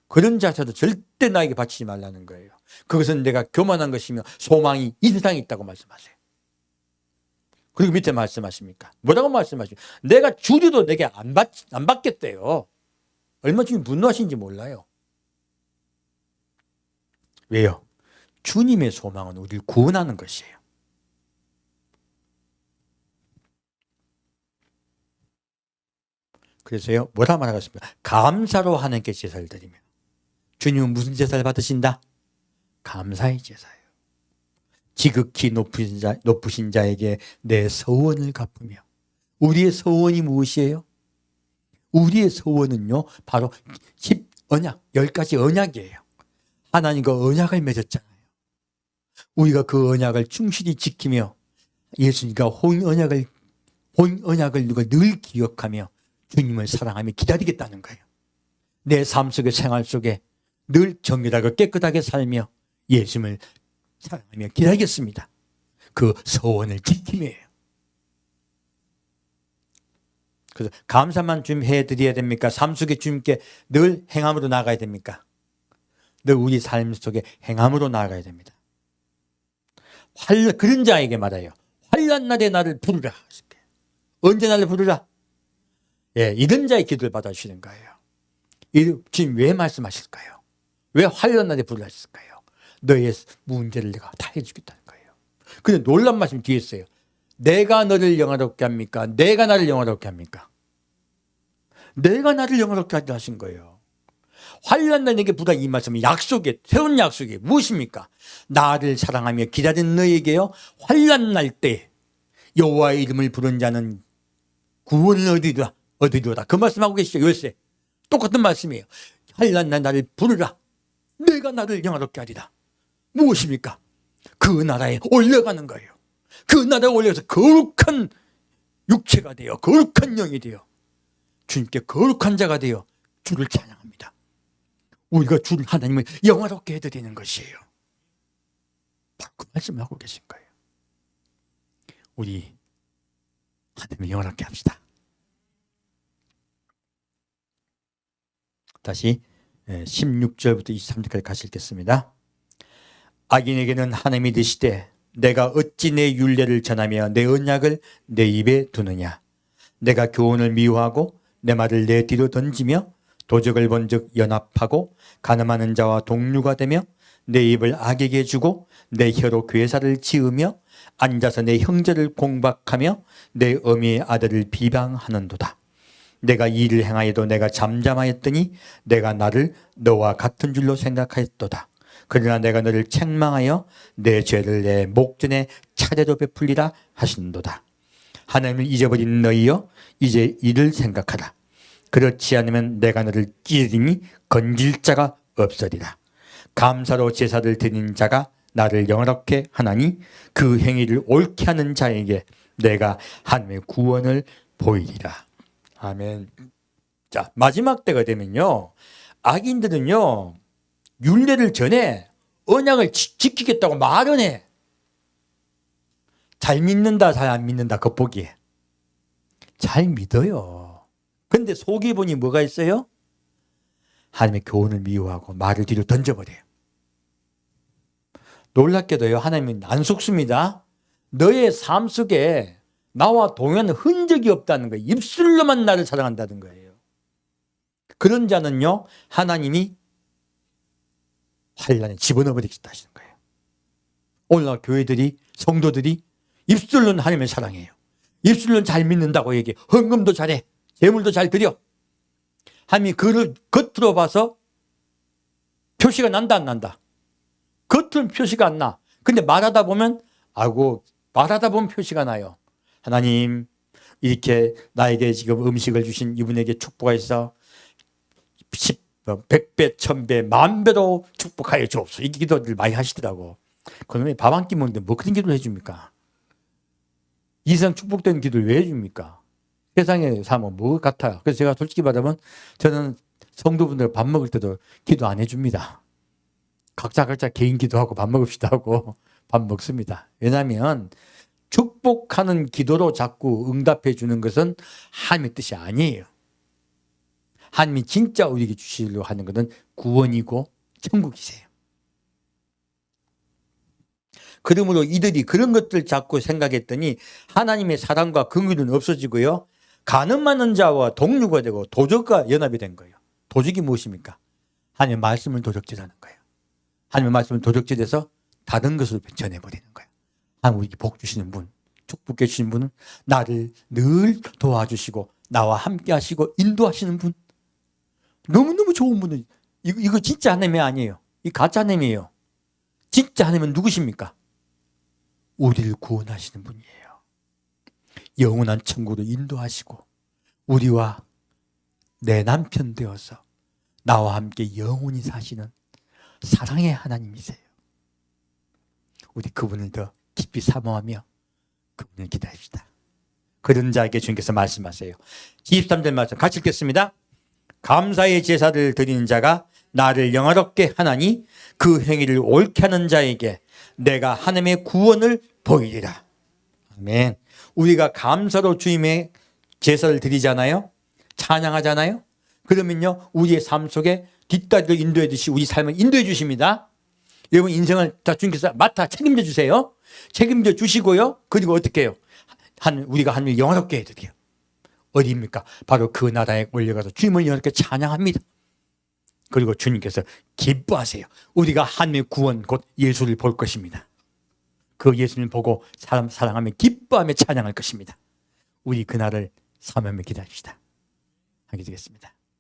그런 자세도 절대 나에게 바치지 말라는 거예요. 그것은 내가 교만한 것이며 소망이 이 세상에 있다고 말씀하세요. 그리고 밑에 말씀하십니까? 뭐라고 말씀하십니까? 내가 주려도 내게 안 받겠대요. 얼마나 주님 분노하신지 몰라요. 왜요? 주님의 소망은 우리를 구원하는 것이에요. 그래서요, 뭐라 말하겠습니까? 감사로 하나님께 제사를 드리며. 주님은 무슨 제사를 받으신다? 감사의 제사예요. 지극히 높으신 자에게 내 서원을 갚으며. 우리의 서원이 무엇이에요? 우리의 서원은요, 바로 10언약, 10가지 언약이에요. 하나님과 언약을 맺었잖아요. 우리가 그 언약을 충실히 지키며 예수님과 혼인언약을 누가 늘 기억하며 주님을 사랑하며 기다리겠다는 거예요. 내 삶 속의 생활 속에 늘 정결하고 깨끗하게 살며 예수님을 사랑하며 기다리겠습니다. 그 서원을 지킴이에요. 그래서 감사만 좀 해드려야 됩니까? 삶 속에 주님께 늘 행함으로 나가야 됩니까? 늘 우리 삶 속에 행함으로 나가야 됩니다. 그런 자에게 말해요. 환난 날에 나를 부르라. 언제 나를 부르라? 예, 이런 자의 기도를 받아주시는 거예요. 지금 왜 말씀하실까요? 왜 환난 날에 부르라 했을까요? 너의 문제를 내가 다 해주겠다는 거예요. 근데 놀란 말씀 뒤에 있어요. 내가 너를 영화롭게 합니까? 내가 나를 영화롭게 합니까? 내가 나를 영화롭게 하다 하신 거예요. 환난 날 내게 부르라 이 말씀은 약속이, 새로운 약속이 무엇입니까? 나를 사랑하며 기다리는 너에게요, 환난 날 때 여호와의 이름을 부른 자는 구원을 얻으리로다. 그 말씀하고 계시죠. 요새 똑같은 말씀이에요. 환난 날 나를 부르라. 내가 나를 영화롭게 하리라. 무엇입니까? 그 나라에 올려가는 거예요. 그 나라에 올려서 거룩한 육체가 되어 거룩한 영이 되어 주님께 거룩한 자가 되어 주를 찬양합니다. 우리가 주를 하나님을 영화롭게 해드리는 것이에요. 바로 그 말씀을 하고 계신 거예요. 우리 하나님을 영화롭게 합시다. 다시 16절부터 23절까지 같이 읽겠습니다. 악인에게는 하나님이 되시되 내가 어찌 내 율례를 전하며 내 언약을 내 입에 두느냐. 내가 교훈을 미워하고 내 말을 내 뒤로 던지며 도적을 본즉 연합하고 간음하는 자와 동류가 되며 내 입을 악에게 주고 내 혀로 괴사를 지으며 앉아서 내 형제를 공박하며 내 어미의 아들을 비방하는도다. 내가 이 일을 행하여도 내가 잠잠하였더니 내가 나를 너와 같은 줄로 생각하였도다. 그러나 내가 너를 책망하여 내 죄를 내 목전에 차례로 베풀리라 하신도다. 하나님을 잊어버린 너희여 이제 이를 생각하라. 그렇지 않으면 내가 너를 찌르니 건질 자가 없으리라. 감사로 제사를 드리는 자가 나를 영화롭게 하나니 그 행위를 옳게 하는 자에게 내가 하나님의 구원을 보이리라. 아멘. 자, 마지막 때가 되면요, 악인들은요 율례를 전해 언약을 지키겠다고 말은 해. 잘 믿는다 잘 안 믿는다 겉보기에 잘 믿어요. 근데 속에 보니 뭐가 있어요? 하나님의 교훈을 미워하고 말을 뒤로 던져버려요. 놀랍게도요, 하나님은 안 속습니다. 너의 삶 속에 나와 동요하는 흔적이 없다는 거예요. 입술로만 나를 사랑한다는 거예요. 그런 자는요 하나님이 환난에 집어넣어 버리겠다 하시는 거예요. 오늘날 교회들이, 성도들이 입술로는 하나님을 사랑해요. 입술로는 잘 믿는다고 얘기해. 헌금도 잘해. 재물도 잘 드려. 하나님이 그를 겉으로 봐서 표시가 난다 안 난다? 겉은 표시가 안 나. 근데 말하다 보면 표시가 나요. 하나님, 이렇게 나에게 지금 음식을 주신 이분에게 축복하셔서 100배, 1000배, 10,000배로 축복하여 주옵소서. 이 기도를 많이 하시더라고. 그놈이 밥 한 끼 먹는데 뭐 그런 기도를 해줍니까? 이상 축복된 기도를 왜 해줍니까? 세상에 사면 뭐 같아요. 그래서 제가 솔직히 말하면 저는 성도분들 밥 먹을 때도 기도 안 해줍니다. 각자 개인 기도하고 밥 먹읍시다 하고 밥 먹습니다. 왜냐하면 축복하는 기도로 자꾸 응답해 주는 것은 하나님의 뜻이 아니에요. 하나님이 진짜 우리에게 주시려고 하는 것은 구원이고 천국이세요. 그러므로 이들이 그런 것들 자꾸 생각했더니 하나님의 사랑과 긍휼은 없어지고요, 간음하는 자와 동류가 되고 도적과 연합이 된 거예요. 도적이 무엇입니까? 하나님의 말씀을 도적질하는 거예요. 하나님의 말씀을 도적질해서 다른 것으로 전해버리는 거예요. 하나님 우리에게 복 주시는 분, 축복해 주시는 분은 나를 늘 도와주시고 나와 함께 하시고 인도하시는 분, 너무너무 좋은 분은 이거 진짜 하나님이 아니에요. 이 가짜 하나님이에요. 진짜 하나님은 누구십니까? 우리를 구원하시는 분이에요. 영원한 천국으로 인도하시고 우리와 내 남편 되어서 나와 함께 영원히 사시는 사랑의 하나님이세요. 우리 그분을 더 깊이 사모하며 그분을 기다립시다. 그런 자에게 주님께서 말씀하세요. 23절 말씀 같이 읽겠습니다. 감사의 제사를 드리는 자가 나를 영화롭게 하나니 그 행위를 옳게 하는 자에게 내가 하나님의 구원을 보이리라. 아멘. 우리가 감사로 주님의 제사를 드리잖아요. 찬양하잖아요. 그러면요, 우리의 삶 속에 뒷다리를 인도해 주시, 우리 삶을 인도해 주십니다. 여러분 인생을 다 주님께서 맡아 책임져 주세요. 책임져 주시고요. 그리고 어떻게 해요? 우리가 하나님을 영화롭게 해드려요. 어디입니까? 바로 그 나라에 올려가서 주님을 영화롭게 찬양합니다. 그리고 주님께서 기뻐하세요. 우리가 하나님의 구원 곧 예수를 볼 것입니다. 그 예수님을 보고 사랑하며 기뻐하며 찬양할 것입니다. 우리 그날을 사모하며 기다립시다. 하게 되겠습니다.